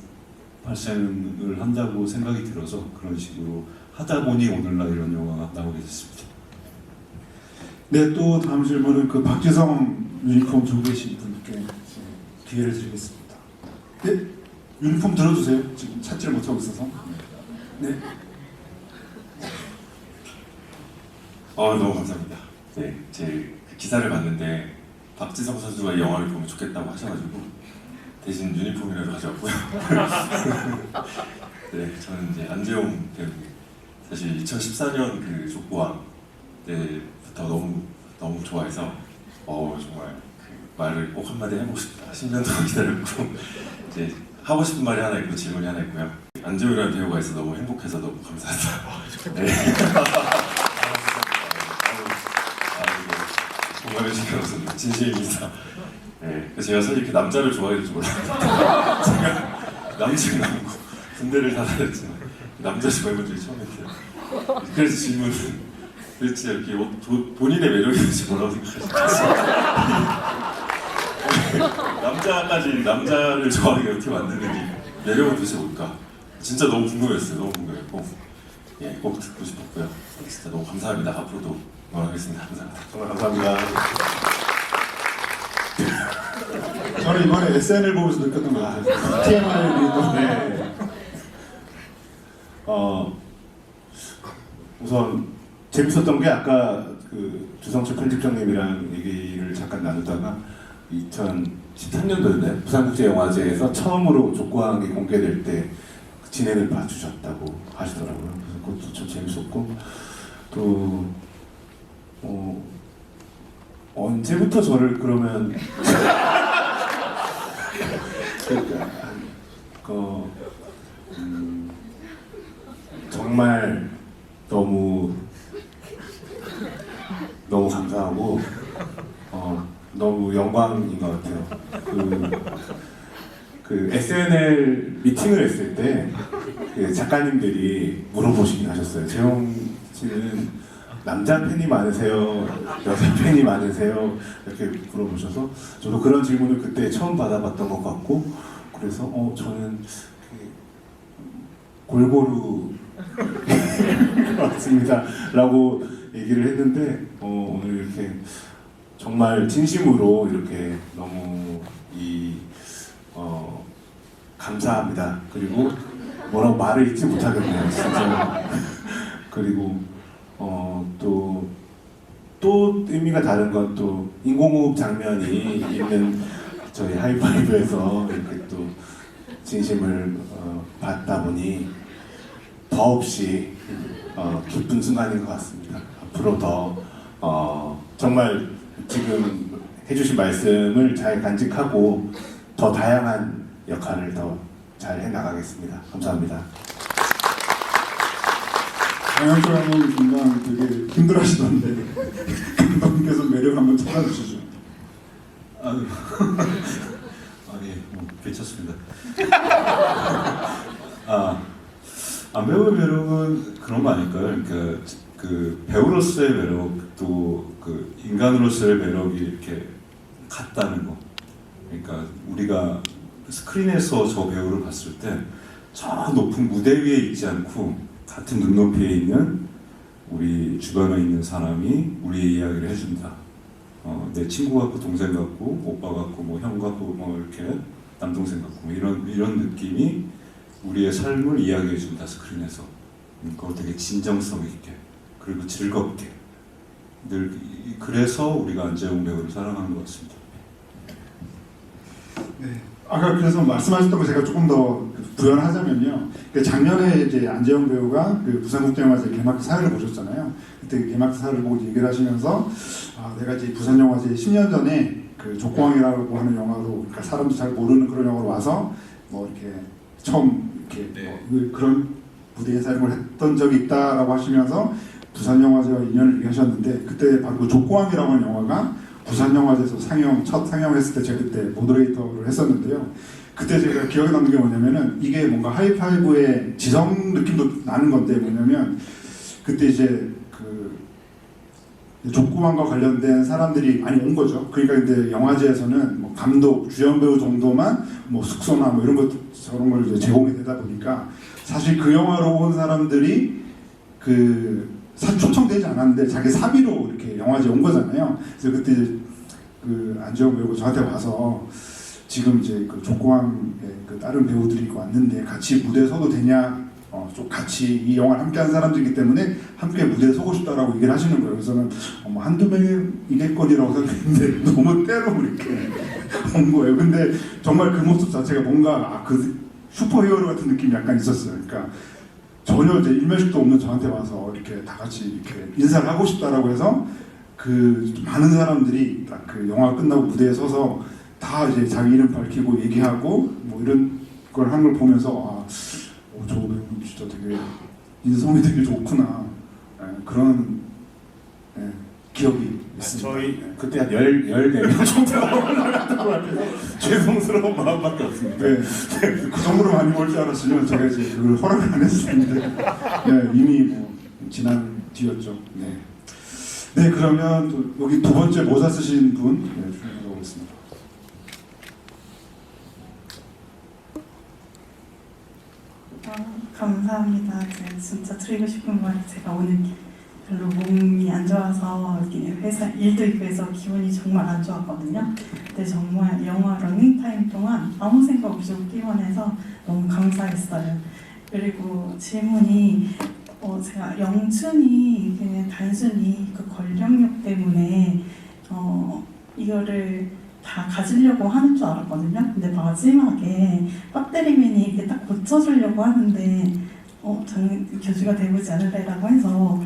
발생을 한다고 생각이 들어서 그런 식으로 하다 보니 오늘날 이런 영화가 나오게 됐습니다.
네, 또 다음 질문은 그 박지성 유니폼 들고 계신 분께 기회를 드리겠습니다. 네, 유니폼 들어주세요. 지금 찾지를 못하고 있어서. 네.
너무 감사합니다. 네, 제 기사를 봤는데 박지성 선수가 이 영화를 보면 좋겠다고 하셔가지고 대신 유니폼이라도 가져왔고요. 네, 저는 이제 안재홍 배우님 사실 2014년 그 족보왕 때부터 너무 좋아해서 정말 그 말을 꼭 한마디 해보고 싶다. 10년 동안 기다렸고 이제 하고 싶은 말이 하나 있고 질문이 하나 있고요. 안재홍이라는 배우가 있어 너무 행복해서 너무 감사하다. 네. 공감해 주셔서 진심입니다. 네, 제가 사실 이렇게 남자를 좋아해줄 줄 몰랐는데 제가 남자가 아니고 군대를 다 다녔지만 남자 좋아해본 적이 처음이었어요. 그래서 질문은 도대체 이렇게 본인의 매력이 뭔지 뭐라고 생각하시나요? 남자를 좋아하게 어떻게 만드는지 매력은 도대체 뭘까? 진짜 너무 궁금했어요. 너무 궁금했고 꼭 듣고 싶었고요. 진짜 너무 감사합니다. 앞으로도 응원하겠습니다. 감사합니다.
정말 감사합니다.
저는 이번에 SNL 보면서 느꼈던 것 같아요. TMI도.
네. 우선 재밌었던 게 아까 그 주성철 편집장님이랑 얘기를 잠깐 나누다가 2013년도였나요? 부산국제영화제에서 처음으로 족구왕이 공개될 때 진행을 봐주셨다고 하시더라고요. 그래서 그것도 참 재밌었고 또 언제부터 저를 그러면 그, 정말 너무 감사하고 너무 영광인 것 같아요. 그 SNL 미팅을 했을 때 그 작가님들이 물어보시긴 하셨어요. 재용 씨는 남자 팬이 많으세요? 여자 팬이 많으세요? 이렇게 물어보셔서 저도 그런 질문을 그때 처음 받아봤던 것 같고 그래서 저는 골고루 맞습니다 라고 얘기를 했는데 오늘 이렇게 정말 진심으로 이렇게 너무 감사합니다. 그리고 뭐라고 말을 잊지 못하겠네요, 진짜. 그리고 또 의미가 다른 건 또 인공호흡 장면이 있는 저희 하이파이브에서 이렇게 또 진심을 받다 보니 더없이 기쁜 순간인 것 같습니다. 앞으로 더 정말 지금 해주신 말씀을 잘 간직하고 더 다양한 역할을 더 잘 해나가겠습니다. 감사합니다.
장현철 중간 되게 힘들어하시던데 감독님께서 매력 한번 찾아주시죠.
아유, 아니 뭐 괜찮습니다. 배우의 매력은 그런 거 아닐까요? 그러니까 그 배우로서의 매력 또 그 인간으로서의 매력이 이렇게 같다는 거. 그러니까 우리가 스크린에서 저 배우를 봤을 때 저 높은 무대 위에 있지 않고 같은 눈높이에 있는 우리 주변에 있는 사람이 우리의 이야기를 해준다. 내 친구 같고 동생 같고 오빠 같고 뭐 형 같고 뭐 이렇게 남동생 같고 뭐 이런 느낌이 우리의 삶을 이야기해준다 스크린에서. 그걸 되게 진정성 있게 그리고 즐겁게 늘 그래서 우리가 안재홍 배우를 사랑하는 것 같습니다.
네. 아까 그래서 말씀하셨던 거 제가 조금 더 부연하자면요. 작년에 이제 안재홍 배우가 그 부산국제영화제 개막사를 보셨잖아요. 그때 개막사를 보고 얘기를 하시면서 내가 이제 부산영화제 10년 전에 그 족구왕이라고 하는 영화로 그러니까 사람도 잘 모르는 그런 영화로 와서 뭐 이렇게 처음 이렇게 뭐 그런 무대에 사용을 했던 적이 있다라고 하시면서 부산영화제와 인연을 얘기하셨는데 그때 바로 그 족구왕이라고 하는 영화가 부산영화제에서 첫 상영했을 때 제가 그때 모더레이터를 했었는데요. 그때 제가 기억에 남는 게 뭐냐면은 이게 뭔가 하이파이브의 지성 느낌도 나는 건데 뭐냐면 그때 이제 그 족구왕과 관련된 사람들이 많이 온 거죠. 그러니까 근데 영화제에서는 뭐 감독, 주연 배우 정도만 뭐 숙소나 뭐 이런 것 저런 걸 이제 제공이 되다 보니까 사실 그 영화로 온 사람들이 초청되지 않았는데 자기 사비로 이렇게 영화제에 온 거잖아요. 그래서 그때 이제 그 안재홍 배우가 저한테 와서 지금 이제 그 족구왕의 그 다른 배우들이 왔는데 같이 무대에 서도 되냐? 좀 같이 이 영화를 함께한 사람들이기 때문에 함께 무대에 서고 싶다라고 얘기를 하시는 거예요. 그래서는 한두 명이겠거니라고 생각했는데 너무 때로 이렇게 온 거예요. 근데 정말 그 모습 자체가 뭔가 그 슈퍼히어로 같은 느낌이 약간 있었어요. 그러니까 전혀 이제 일면식도 없는 저한테 와서 이렇게 다 같이 이렇게 인사를 하고 싶다라고 해서 그 많은 사람들이 딱 그 영화 끝나고 무대에 서서 다 이제 자기 이름 밝히고 얘기하고 뭐 이런 걸 하는 걸 보면서 저 배우 진짜 되게 인성이 되게 좋구나 그런 기억이 있습니다.
저희 그때 한 14명 정도가 올라갔다고 하면서 죄송스러운 마음밖에 없습니다.
네, 그 정도로 많이 올 줄 알았으면 제가 이제 그걸 허락을 안 했을 텐데 이미 뭐 지난 뒤였죠. 네, 그러면 또 여기 두 번째 모자 쓰신 분 출연하도록 하겠습니다.
감사합니다. 진짜 드리고 싶은 말 제가 오늘 별로 몸이 안 좋아서 회사 일도 있고 해서 기분이 정말 안 좋았거든요. 근데 정말 영화 러닝타임 동안 아무 생각 없이 웃기만 해서 너무 감사했어요. 그리고 질문이 제가 영춘이 그냥 단순히 그 권력욕 때문에 이거를 다 가지려고 하는 줄 알았거든요. 근데 마지막에 박대리맨이 이렇게 딱 고쳐주려고 하는데 저는 교주가 되고지 않을래라고 해서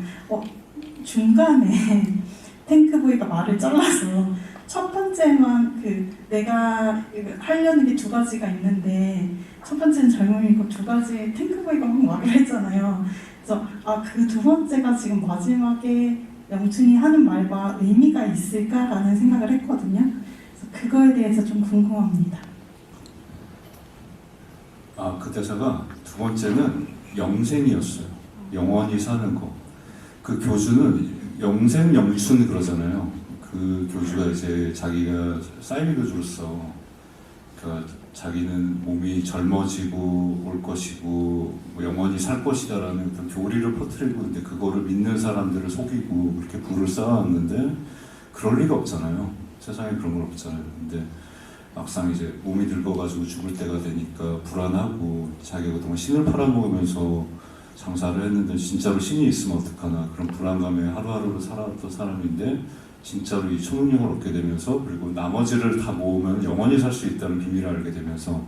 중간에 탱크보이가 말을 말을 잘라서 첫 번째만 내가 하려는 게 두 가지가 있는데 첫 번째는 젊음이고 두 가지 탱크보이가 막 말을 했잖아요. 그래서 그 두 번째가 지금 마지막에 영춘이 하는 말과 의미가 있을까라는 생각을 했거든요. 그래서 그거에 대해서 좀 궁금합니다.
그 대사가 두 번째는 영생이었어요. 영원히 사는 거. 그 교주는 영생 영춘 그러잖아요. 그 교주가 이제 자기가 사이비 교주로서 그러니까 자기는 몸이 젊어지고 올 것이고 뭐 영원히 살 것이다라는 어떤 교리를 퍼뜨리고 있는데 그거를 믿는 사람들을 속이고 그렇게 부를 쌓았는데 그럴 리가 없잖아요. 세상에 그런 건 없잖아요. 근데 막상 이제 몸이 늙어가지고 죽을 때가 되니까 불안하고 자기가 그동안 신을 팔아먹으면서 장사를 했는데 진짜로 신이 있으면 어떡하나 그런 불안감에 하루하루를 살아왔던 사람인데 진짜로 이 초능력을 얻게 되면서 그리고 나머지를 다 모으면 영원히 살 수 있다는 비밀을 알게 되면서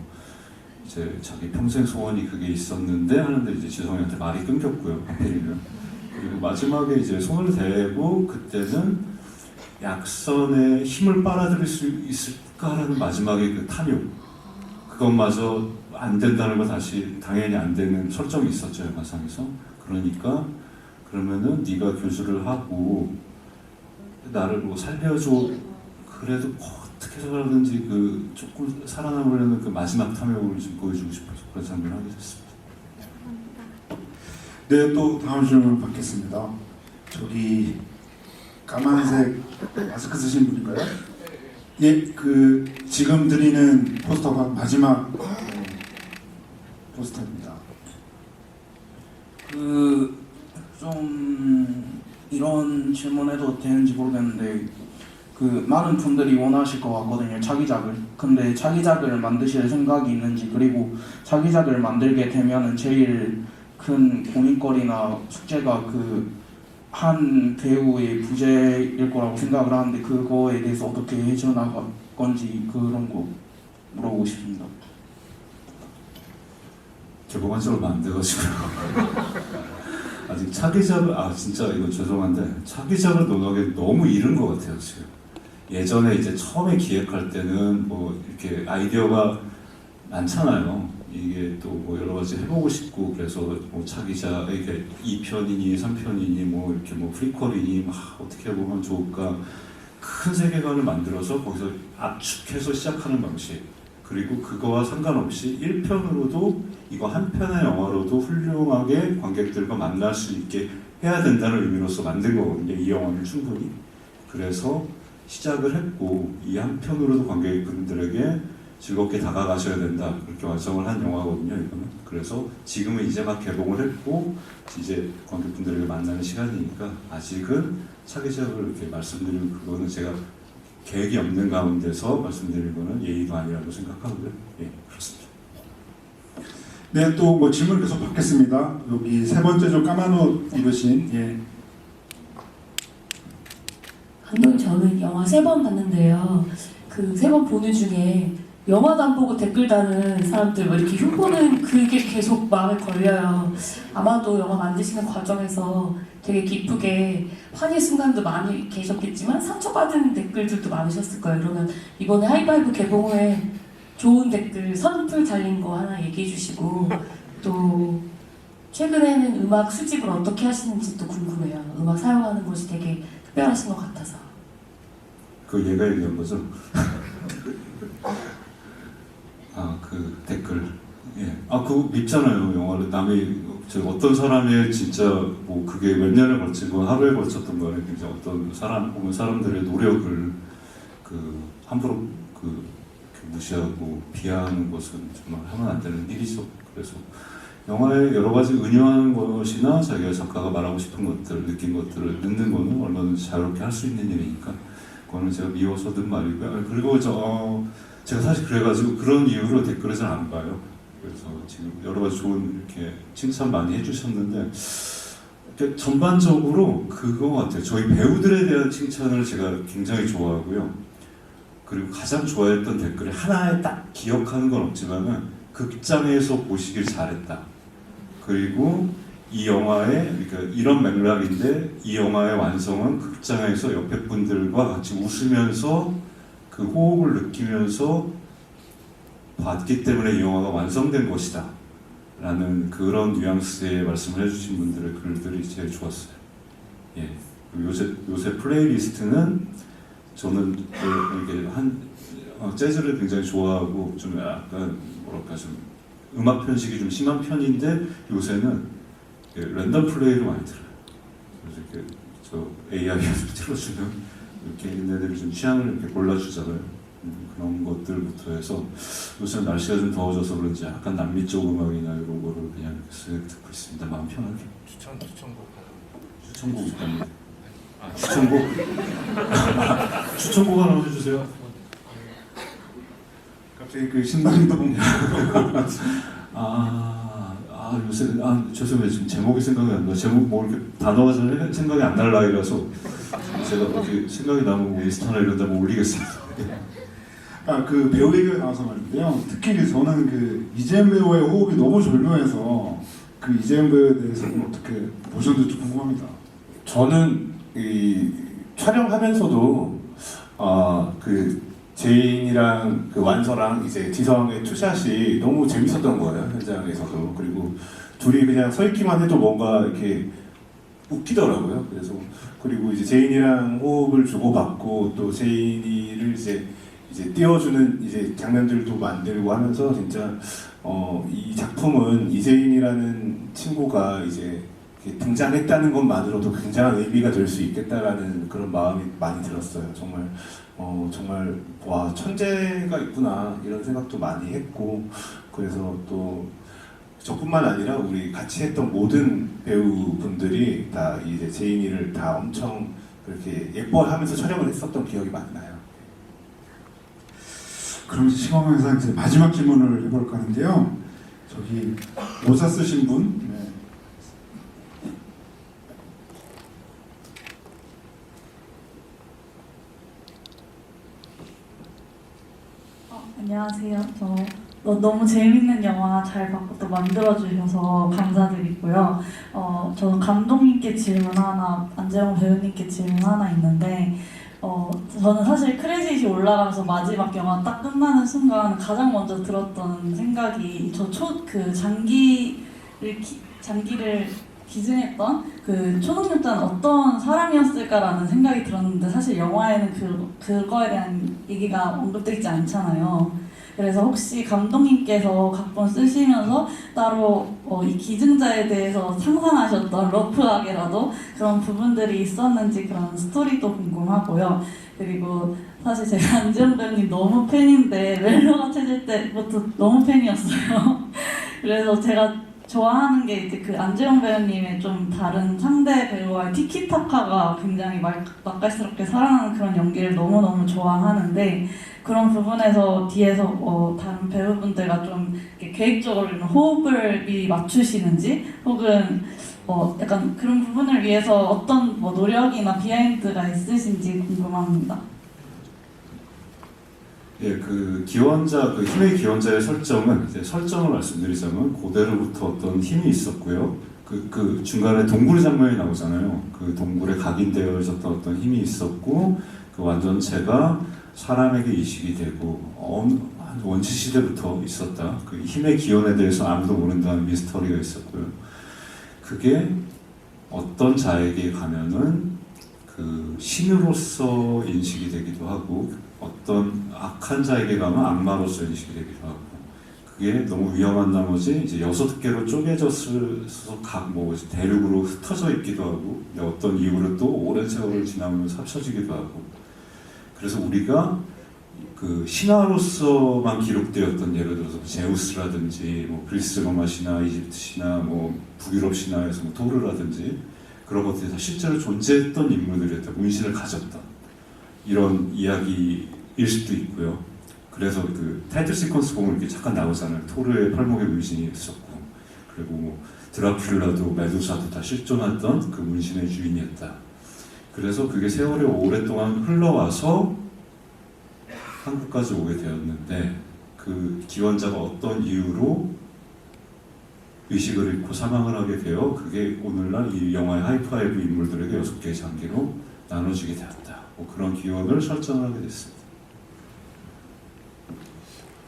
이제 자기 평생 소원이 그게 있었는데 하는데 이제 지성이한테 말이 끊겼고요. 하필이면. 그리고 마지막에 이제 손을 대고 그때는 약선의 힘을 빨아들일 수 있을까라는 마지막에 그 탐욕 그것마저 안 된다는 거 다시 당연히 안 되는 설정이 있었죠. 영화상에서. 그러니까 그러면은 네가 교수를 하고 나를 뭐 살려줘 그래도 어떻게 살았는지 그 조금 살아남으려는 그 마지막 탐욕을 좀 보여주고 싶어서 그런 장면을 하게 됐습니다.
네, 또 다음 질문 받겠습니다. 저기 까만색 마스크 쓰신 분인가요? 예, 그 지금 드리는 포스터가 마지막 포스터입니다.
좀 이런 질문해도 되는지 모르겠는데 많은 분들이 원하실 것 같거든요. 차기작을. 근데 차기작을 만드실 생각이 있는지 그리고 차기작을 만들게 되면은 제일 큰 고민거리나 숙제가 한 배우의 부재일 거라고 생각을 하는데 그거에 대해서 어떻게 해결나갈 건지 그런 거 물어보고 싶습니다.
개봉한 지 얼마 안 돼가지고요. 아직 차기작을 진짜 이거 죄송한데 차기작을 논하기 너무 이른 것 같아요 지금. 예전에 이제 처음에 기획할 때는 뭐 이렇게 아이디어가 많잖아요. 이게 또 뭐 여러 가지 해보고 싶고 그래서 뭐 차기작 이렇게 2편이니 3편이니 뭐 이렇게 뭐 프리퀄이니 막 어떻게 보면 좋을까 큰 세계관을 만들어서 거기서 압축해서 시작하는 방식. 그리고 그거와 상관없이 1편으로도 이거 한 편의 영화로도 훌륭하게 관객들과 만날 수 있게 해야 된다는 의미로서 만든 거거든요. 이 영화는 충분히. 그래서 시작을 했고 이 한 편으로도 관객분들에게 즐겁게 다가가셔야 된다. 그렇게 완성을 한 영화거든요. 이거는. 그래서 지금은 이제 막 개봉을 했고 이제 관객분들에게 만나는 시간이니까 아직은 차기작을 이렇게 말씀드리는 그거는 제가 계획이 없는 가운데서 말씀드리는 거는 예의도 아니라고 생각하고요. 예, 그렇습니다.
네, 또 뭐 질문 계속 받겠습니다. 여기 세 번째 좀 까만 옷 입으신
감독님 저는 영화 3번 봤는데요. 그 3번 보는 중에 영화도 안 보고 댓글 다는 사람들 뭐 이렇게 흉보는 그게 계속 마음에 걸려요. 아마도 영화 만드시는 과정에서 되게 기쁘게 환희 순간도 많이 계셨겠지만 상처받은 댓글들도 많으셨을 거예요. 그러면 이번에 하이파이브 개봉 후에 좋은 댓글 선풀 달린 거 하나 얘기해 주시고 또 최근에는 음악 수집을 어떻게 하시는지 또 궁금해요. 음악 사용하는 것이 되게 특별하신 것 같아서.
그 얘가 얘기한 거죠? 그 댓글. 예. 그거 밉잖아요. 영화를 남이 어떤 사람의 진짜 뭐 그게 몇 년에 걸치고 하루에 걸쳤던 거는 굉장히 어떤 사람들의 노력을 함부로 무시하고 비하하는 것은 정말 하면 안 되는 일이죠. 그래서 영화에 여러 가지 은유하는 것이나 자기가 작가가 말하고 싶은 것들, 느낀 것들을 넣는 거는 얼마든지 자유롭게 할 수 있는 일이니까 그거는 제가 미워서 든 말이고요. 그리고 제가 사실 그래가지고 그런 이유로 댓글을 잘 안 봐요. 그래서 지금 여러 가지 좋은 이렇게 칭찬 많이 해주셨는데 전반적으로 그거 같아요. 저희 배우들에 대한 칭찬을 제가 굉장히 좋아하고요. 그리고 가장 좋아했던 댓글이 하나에 딱 기억하는 건 없지만은 극장에서 보시길 잘했다. 그리고 이 영화의 그러니까 이런 맥락인데 이 영화의 완성은 극장에서 옆에 분들과 같이 웃으면서 그 호흡을 느끼면서 봤기 때문에 이 영화가 완성된 것이다 라는 그런 뉘앙스의 말씀을 해주신 분들의 글들이 제일 좋았어요. 예. 요새 플레이리스트는 저는 이렇게 재즈를 굉장히 좋아하고 좀 약간 뭐랄까 좀 음악 편식이 좀 심한 편인데 요새는 랜덤 플레이로 많이 들어요. 그래서 이렇게 저 AI가 틀어주면 이렇게 얘네들이 좀 취향을 이렇게 골라주잖아요. 그런 것들부터 해서 요새 날씨가 좀 더워져서 그런지 약간 남미 쪽 음악이나 이런 거를 그냥 이렇게 쓱 듣고 있습니다. 마음 편하게. 추천곡 있답니다. 추천곡? 추천곡 하나 해주세요.
갑자기 그 신당동
요새 죄송해요. 지금 제목이 생각이 안 나. 제목 뭐 이렇게 단어가 잘 생각이 안 날 나이라서 제가 이렇게 생각이 나면 뭐 인스타나 이런 데 한번 올리겠습니다.
그 배우 얘기가 나와서 말인데요. 특히 저는 그 이재현 배우의 호흡이 너무 절묘해서 그 이재현 배우에 대해서 어떻게 보셨는지 좀 궁금합니다.
저는 이 촬영하면서도 그 제인이랑 그 완서랑 이제 지성의 투샷이 너무 재밌었던 거예요, 현장에서도. 그리고 둘이 그냥 서 있기만 해도 뭔가 이렇게 웃기더라고요. 그래서 그리고 이제 제인이랑 호흡을 주고받고 또 제인이를 이제 띄워주는 이제 장면들도 만들고 하면서 진짜 이 작품은 이재인이라는 친구가 이제 등장했다는 것만으로도 굉장한 의미가 될 수 있겠다라는 그런 마음이 많이 들었어요. 정말 와 천재가 있구나 이런 생각도 많이 했고, 그래서 또 저뿐만 아니라 우리 같이 했던 모든 배우분들이 다 이제 제인이를 다 엄청 그렇게 예뻐하면서 촬영을 했었던 기억이 많이 나요.
그럼 시공에서 이제 마지막 질문을 해볼까 하는데요. 저기 모자 쓰신 분. 네.
안녕하세요. 저 너무 재밌는 영화 잘 봤고 또 만들어주셔서 감사드리고요. 저는 감독님께 질문 하나, 안재홍 배우님께 질문 하나 있는데, 저는 사실 크레딧이 올라가면서 마지막 영화 딱 끝나는 순간 가장 먼저 들었던 생각이 장기를 기증했던 그 초능력자는 어떤 사람이었을까라는 생각이 들었는데, 사실 영화에는 그거에 대한 얘기가 언급되지 않잖아요. 그래서 혹시 감독님께서 각본 쓰시면서 따로 이 기증자에 대해서 상상하셨던 러프하게라도 그런 부분들이 있었는지 그런 스토리도 궁금하고요. 그리고 사실 제가 안재홍 배우님 너무 팬인데 멜로가 찾을 때부터 너무 팬이었어요. 그래서 제가 좋아하는 게 이제 그 안재홍 배우님의 좀 다른 상대 배우와의 티키타카가 굉장히 맛깔스럽게 살아나는 그런 연기를 너무너무 좋아하는데, 그런 부분에서 뒤에서 다른 배우분들과 좀 이렇게 계획적으로 호흡을 미리 맞추시는지, 혹은 약간 그런 부분을 위해서 어떤 노력이나 비하인드가 있으신지 궁금합니다.
예, 그 기원자, 그 힘의 기원자의 설정은, 이제 설정을 말씀드리자면 고대로부터 어떤 힘이 있었고요. 그 중간에 동굴 장면이 나오잖아요. 그 동굴에 각인되어 있었던 어떤 힘이 있었고, 그 완전체가 사람에게 이식이 되고, 원시 시대부터 있었다. 그 힘의 기원에 대해서 아무도 모른다는 미스터리가 있었고요. 그게 어떤 자에게 가면은 그 신으로서 인식이 되기도 하고, 어떤 악한 자에게 가면 악마로서 인식이 되기도 하고, 그게 너무 위험한 나머지 이제 6개로 쪼개져서 대륙으로 흩어져 있기도 하고, 어떤 이유로 또 오랜 세월을 지나면서 합쳐지기도 하고, 그래서 우리가 그 신화로서만 기록되었던, 예를 들어서 제우스라든지 그리스 로마 신화, 이집트 신화, 북유럽 신화에서 토르라든지 그런 것들이 다 실제로 존재했던 인물들이었다, 문신을 가졌다, 이런 이야기일 수도 있고요. 그래서 그 타이틀 시퀀스 보면 이렇게 잠깐 나오잖아요. 토르의 팔목에 문신이 있었고, 그리고 드라큘라도 메두사도 다 실존했던 그 문신의 주인이었다. 그래서 그게 세월이 오랫동안 흘러와서 한국까지 오게 되었는데, 그 기원자가 어떤 이유로 의식을 잃고 사망을 하게 되어 그게 오늘날 이 영화의 하이파이브 인물들에게 6개의 장기로 나눠지게 되었다. 뭐 그런 기원을 설정을 하게 됐습니다.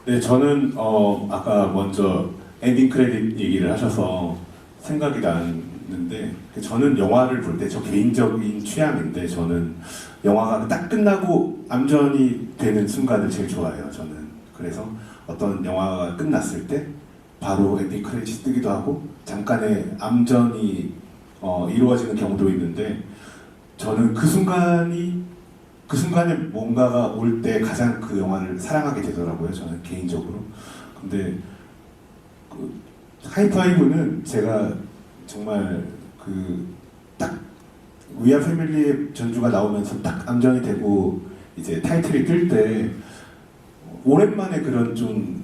네, 저는 아까 먼저 엔딩 크레딧 얘기를 하셔서 생각이 나는데 저는 영화를 볼 때 저 개인적인 취향인데 저는 영화가 딱 끝나고 암전이 되는 순간을 제일 좋아해요. 저는 그래서 어떤 영화가 끝났을 때 바로 엔딩 크레딧이 뜨기도 하고 잠깐의 암전이 이루어지는 경우도 있는데 저는 그 순간에 뭔가가 올 때 가장 그 영화를 사랑하게 되더라고요. 저는 개인적으로. 근데 그 하이파이브는 제가 정말 딱 위아 패밀리의 전주가 나오면서 딱 암전이 되고 이제 타이틀이 뜰 때 오랜만에 그런 좀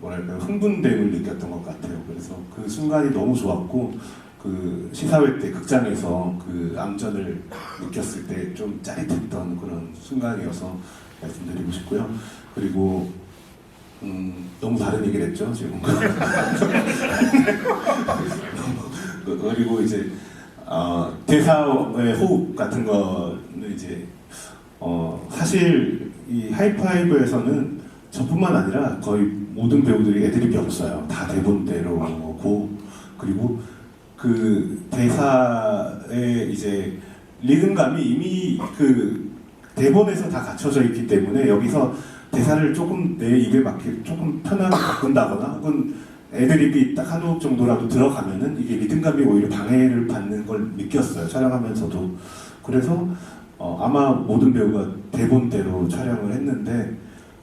뭐랄까요 흥분됨을 느꼈던 것 같아요. 그래서 그 순간이 너무 좋았고 그 시사회 때 극장에서 그 암전을 느꼈을 때 좀 짜릿했던 그런 순간이어서 말씀드리고 싶고요. 그리고 너무 다른 얘기를 했죠 지금. 그리고 이제 대사의 호흡 같은 거는 이제 사실 이 하이파이브에서는 저뿐만 아니라 거의 모든 배우들이 애드립이 없어요. 다 대본대로고 그리고 그 대사의 이제 리듬감이 이미 그 대본에서 다 갖춰져 있기 때문에 여기서 대사를 조금 내 입에 맞게 조금 편하게 바꾼다거나 혹은 애드립이 딱 한 호흡 정도라도 들어가면은 이게 리듬감이 오히려 방해를 받는 걸 느꼈어요. 촬영하면서도. 그래서 아마 모든 배우가 대본대로 촬영을 했는데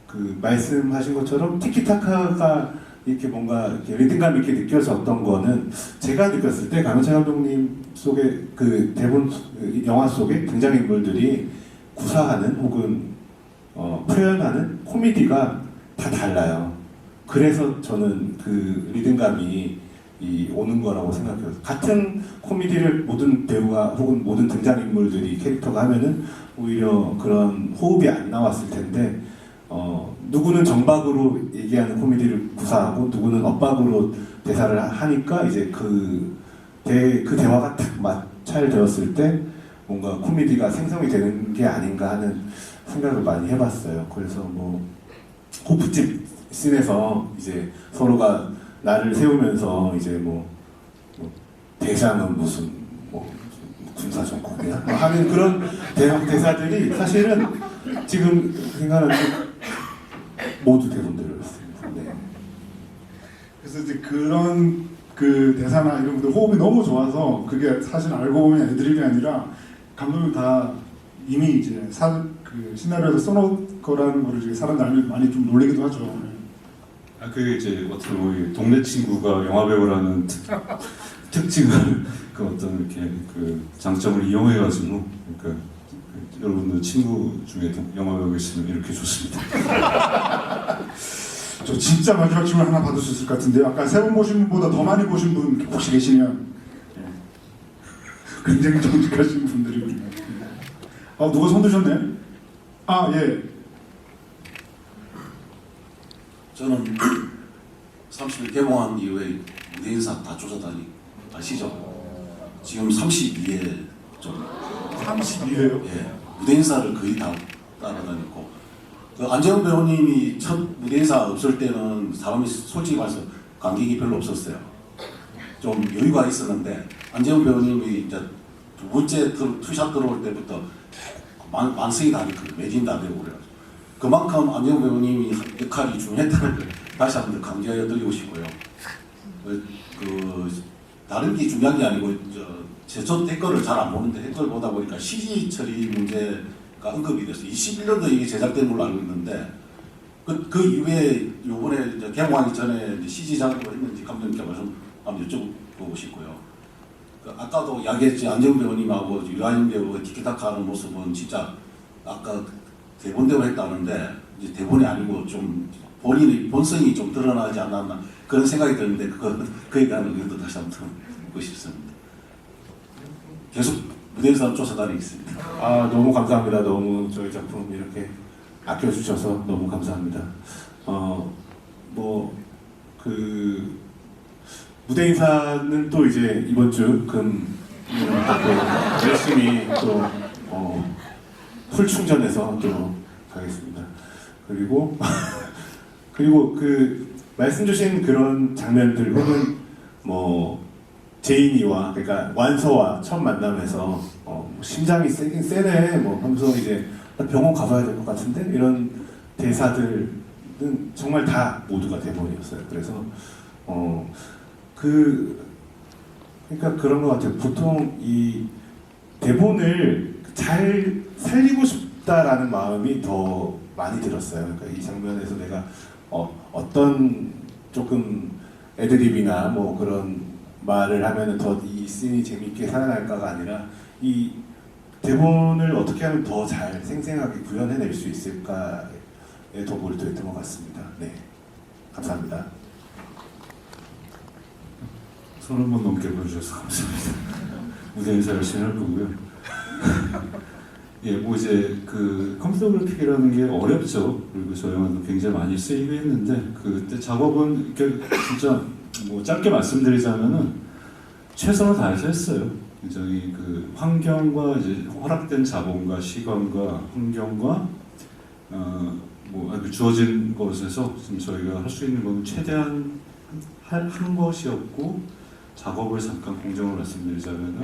그 말씀하신 것처럼 티키타카가 이렇게 뭔가 이렇게 리듬감 있게 느껴졌던 거는 제가 느꼈을 때 강은찬 감독님 속의 그 대본 영화 속의 등장인물들이 구사하는 혹은 표현하는 코미디가 다 달라요. 그래서 저는 그 리듬감이 오는 거라고 생각해요. 같은 코미디를 모든 배우가 혹은 모든 등장인물들이 캐릭터가 하면은 오히려 그런 호흡이 안 나왔을 텐데 누구는 정박으로 얘기하는 코미디를 구사하고 누구는 엇박으로 대사를 하니까 이제 그 대화가 딱 마찰되었을 때 뭔가 코미디가 생성이 되는 게 아닌가 하는 생각을 많이 해봤어요. 그래서 뭐 호프집 씬에서 이제 서로가 나를 세우면서 이제 뭐 대장은 무슨 뭐 군사 정권이야 하는 그런 대사들이 사실은 지금 생각하는 모두 대본대로였습니다. 네.
그래서 이제 그런 그 대사나 이런 것들 호흡이 너무 좋아서 그게 사실 알고 보면 애드립이 아니라 감독님 다 이미 이제 그 시나리오에서 써놓은 거라는 거를 이제 사람들 많이 좀 놀리기도 하죠.
그게 이제 어떻게 보면 동네 친구가 영화 배우라는 특징을 그 어떤 이렇게 그 장점을 이용해가지고 그러니까 여러분들 친구 중에도 영화 배우 계시면 이렇게 좋습니다.
저 진짜 마지막 질문 하나 받을 수 있을 것 같은데요. 아까 3번 보신 분보다 더 많이 보신 분 혹시 계시면 굉장히 정직하신 분들이군요. 누가 손 드셨네? 예.
저는 30일 개봉한 이후에 무대 인사 다 쫓아다니 아시죠? 지금 32회 좀
32회요?
예, 무대 인사를 거의 다 따라다녔고 그 안재훈 배우님이 첫 무대 인사 없을 때는 사람이 솔직히 말해서 관객이 별로 없었어요. 좀 여유가 있었는데 안재훈 배우님이 이제 두 번째 투샷 들어올 때부터 만성이 다 매진 다 되고 그래요. 그만큼 안재훈 배우님이 역할이 중요했다는 걸 다시 한번 강조해 드리고 싶고요. 다른 게 중요한 게 아니고 저 댓글을 잘 안 보는데 댓글 보다 보니까 CG 처리 문제가 언급이 됐어요. 21년도 이게 제작된 걸로 알고 있는데 그 이후에 요번에 이제 개봉하기 전에 이제 CG 작업을 했는지 감독님께 말씀 한번 여쭤보고 싶고요. 아까도 이야기했지 안재훈 배우님하고 유아인 배우가 티키타카 하는 모습은 진짜 아까 대본대로 했다는데 이제 대본이 아니고 좀 본인의 본성이 좀 드러나지 않았나 그런 생각이 드는데 그에 대한 의견도 다시 한번 듣고 싶습니다. 계속 무대에서 쫓아다니겠습니다.
너무 감사합니다. 너무 저희 작품 이렇게 아껴주셔서 너무 감사합니다. 무대 인사는 또 이제 이번 주금 열심히 또 풀 충전해서 또 가겠습니다. 그리고 그 말씀 주신 그런 장면들 혹은 뭐 제인이와 그러니까 완서와 첫 만남에서 심장이 세긴 세네 뭐 하면서 이제 병원 가봐야 될 것 같은데 이런 대사들은 정말 다 모두가 대본이었어요. 그래서 그러니까 그런 것 같아요. 보통 이 대본을 잘 살리고 싶다라는 마음이 더 많이 들었어요. 그러니까 이 장면에서 내가 어떤 조금 애드립이나 뭐 그런 말을 하면은 더 이 씬이 재밌게 살아날까가 아니라 이 대본을 어떻게 하면 더 잘 생생하게 구현해낼 수 있을까에 더 몰두했던 것 같습니다. 네, 감사합니다.
손 한 번 넘게 보여주셔서 감사합니다. 무대 인사 열심히 할 거고요. 예, 뭐 이제 그 컴퓨터 그래픽이라는 게 어렵죠. 그리고 저 영화도 굉장히 많이 쓰이고 했는데 그때 작업은 이렇게 진짜 뭐 짧게 말씀드리자면은 최선을 다해서 했어요. 굉장히 그 환경과 이제 허락된 자본과 시간과 환경과 뭐 주어진 것에서 지금 저희가 할 수 있는 건 최대한 한 것이었고 작업을 잠깐 공정을 말씀드리자면은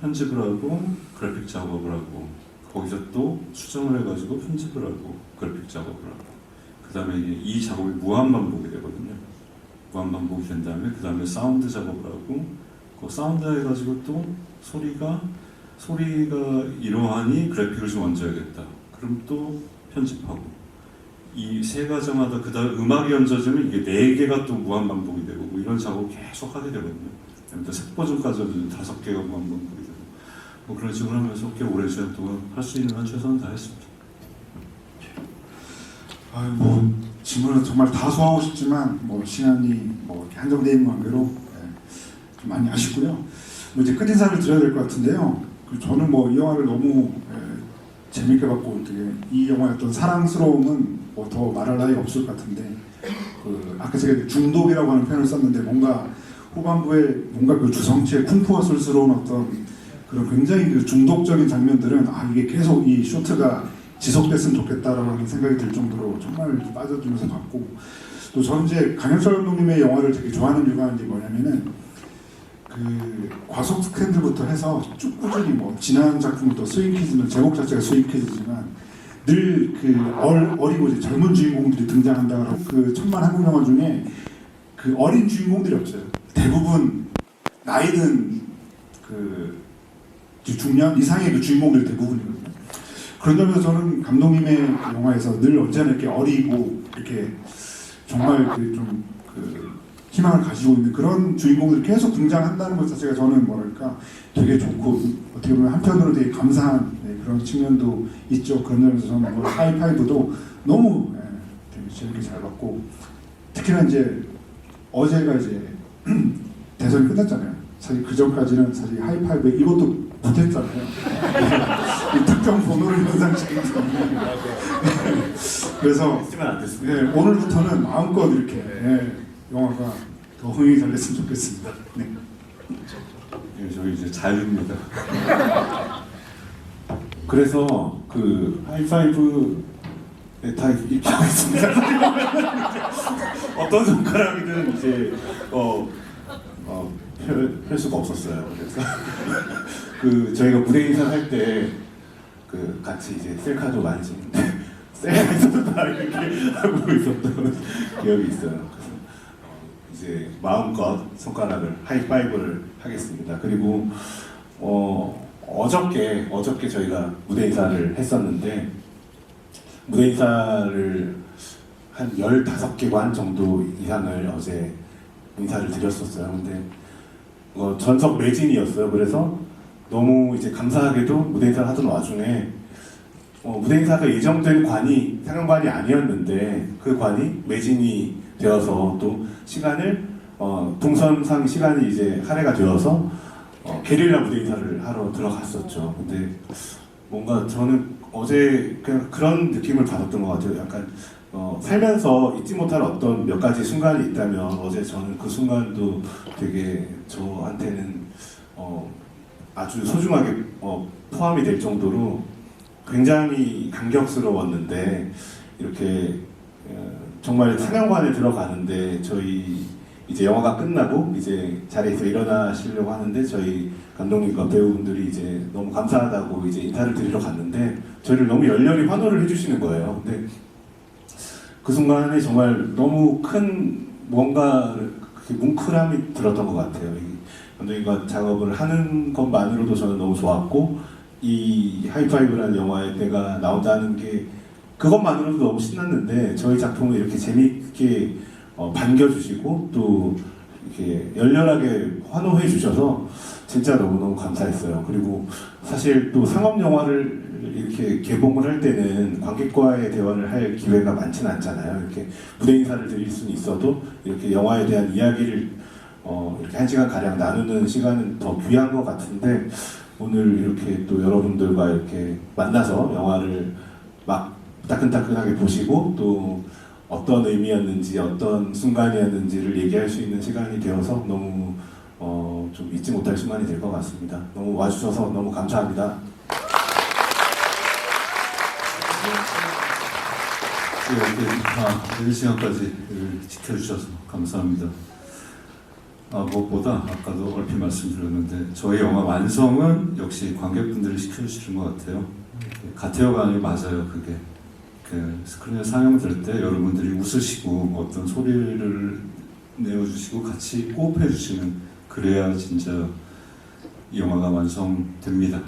편집을 하고 그래픽 작업을 하고 거기서 또 수정을 해가지고 편집을 하고 그래픽 작업을 하고 그 다음에 이 작업이 무한 반복이 되거든요. 무한 반복이 된 다음에 그 다음에 사운드 작업을 하고 그 사운드 해가지고 또 소리가 이러하니 그래픽을 좀 얹어야겠다. 그럼 또 편집하고 이 세 과정마다 그 다음 음악이 얹어지면 이게 4개가 또 무한 반복이 되고 뭐 이런 작업 계속 하게 되거든요. 또 색 버전까지는 5개가 무한 반복이 되고 뭐 그런 식으로 하면서 꽤 오랜 시간 동안 할 수 있는 한 최선을 다했습니다.
아유 뭐 질문은 정말 다 소화하고 싶지만 뭐 시간이 뭐 이렇게 한정되어 있는 관계로 좀 많이 아쉽고요. 뭐 이제 끝 인사를 드려야 될 것 같은데요. 저는 뭐 이 영화를 너무 재밌게 봤고 되게 이 영화의 어떤 사랑스러움은 뭐 더 말할 나위가 없을 것 같은데 아까 제가 중독이라고 하는 표현을 썼는데 뭔가 후반부에 뭔가 그 주성치의 쿵푸어술스러운 어떤 그런 굉장히 그 중독적인 장면들은 이게 계속 이 쇼트가 지속됐으면 좋겠다라고 하는 생각이 들 정도로 정말 빠져들면서 봤고 또 저는 이제 강현철 감독님의 영화를 되게 좋아하는 이유가 이제 뭐냐면은 그 과속 스캔들부터 해서 쭉 꾸준히 뭐 지난 작품부터 스윙키즈는 제목 자체가 스윙키즈지만 늘 그 어리고 이제 젊은 주인공들이 등장한다고 그 천만 한국 영화 중에 그 어린 주인공들이 없어요. 대부분 나이든 그 중년 이상의 그 주인공들이 대부분이거든요. 그런 점에서 저는 감독님의 영화에서 늘 언제나 이렇게 어리고 이렇게 정말 그 희망을 가지고 있는 그런 주인공들이 계속 등장한다는 것 자체가 저는 뭐랄까 되게 좋고 어떻게 보면 한편으로 되게 감사한 그런 측면도 있죠. 그런 점에서 저는 뭐 하이파이브도 너무 되게 재밌게 잘 봤고 특히나 이제 어제가 이제 대선이 끝났잖아요. 사실 그 전까지는 사실 하이파이브에 이것도 못했잖아요. 이 특정 번호를 연상시키기 때문에 그래서
했으면 안 됐습니다.
오늘부터는 마음껏 이렇게 영화가 더 흥행이 잘 됐으면 좋겠습니다. 네.
저희 이제 자유입니다.
그래서 그 하이파이브에 다 이렇게 하고 있습니다. 어떤 손가락이든 이제 펼 수가 없었어요. 그래서 그 저희가 무대 인사 할 때 그 같이 이제 셀카도 만지는데 셀카에서도 다 이렇게 하고 있었던 기억이 있어요. 그래서 이제 마음껏 손가락을 하이파이브를 하겠습니다. 그리고 어저께 저희가 무대 인사를 했었는데 무대 인사를 한 15개관 정도 이상을 어제 인사를 드렸었어요. 근데 전석 매진이었어요. 그래서 너무 이제 감사하게도 무대 인사를 하던 와중에 무대 인사가 예정된 관이 상영관이 아니었는데 그 관이 매진이 되어서 또 시간을 동선상 시간이 이제 할애가 되어서 게릴라 무대 인사를 하러 들어갔었죠. 근데 뭔가 저는 어제 그냥 그런 느낌을 받았던 것 같아요. 약간 살면서 잊지 못할 어떤 몇 가지 순간이 있다면 어제 저는 그 순간도 되게 저한테는 아주 소중하게 포함이 될 정도로 굉장히 감격스러웠는데 이렇게 정말 상영관에 들어가는데 저희 이제 영화가 끝나고 이제 자리에서 일어나시려고 하는데 저희 감독님과 배우분들이 이제 너무 감사하다고 이제 인사를 드리러 갔는데 저희를 너무 열렬히 환호를 해주시는 거예요. 근데 그 순간에 정말 너무 큰 뭔가 뭉클함이 들었던 것 같아요. 이 감독님과 작업을 하는 것만으로도 저는 너무 좋았고 이 하이파이브라는 영화에 내가 나온다는 게 그것만으로도 너무 신났는데 저희 작품을 이렇게 재미있게 반겨주시고 또 이렇게 열렬하게 환호해 주셔서 진짜 너무너무 감사했어요. 그리고 사실 또 상업 영화를 이렇게 개봉을 할 때는 관객과의 대화를 할 기회가 많지는 않잖아요. 이렇게 무대 인사를 드릴 수는 있어도 이렇게 영화에 대한 이야기를 이렇게 1시간 가량 나누는 시간은 더 귀한 것 같은데 오늘 이렇게 또 여러분들과 이렇게 만나서 영화를 막 따끈따끈하게 보시고 또 어떤 의미였는지 어떤 순간이었는지를 얘기할 수 있는 시간이 되어서 너무 좀 잊지 못할 순간이 될 것 같습니다. 너무 와주셔서 너무 감사합니다.
이렇게 1시간까지 지켜주셔서 감사합니다. 무엇보다 아까도 얼핏 말씀드렸는데 저희 영화 완성은 역시 관객분들이 시켜주시는 것 같아요. 가태어가 아니고 맞아요. 그게 그 스크린에 상영될 때 여러분들이 웃으시고 어떤 소리를 내어주시고 같이 호흡해주시는 그래야 진짜 이 영화가 완성됩니다.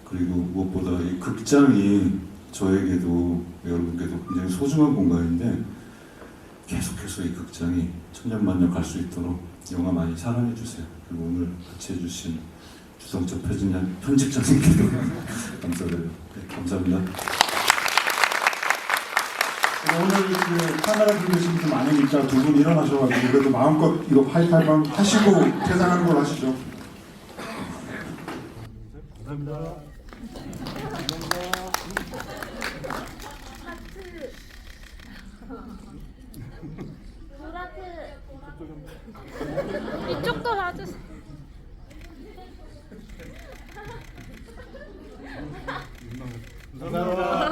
그리고 무엇보다 이 극장이 저에게도 여러분께도 굉장히 소중한 공간인데 계속해서 이 극장이 천년만년 갈 수 있도록 영화 많이 사랑해 주세요. 그리고 오늘 같이 해주신 주성철 편집장님께도 감사드려요. 네, 감사합니다.
오늘 그 카메라 들고 계신 분 많으니까 두 분 일어나셔가지고 그래도 마음껏 이거 하이파이브 하시고 퇴장하는 걸로 하시죠. 감사합니다.
이쪽도 봐주세요.
감사합니다.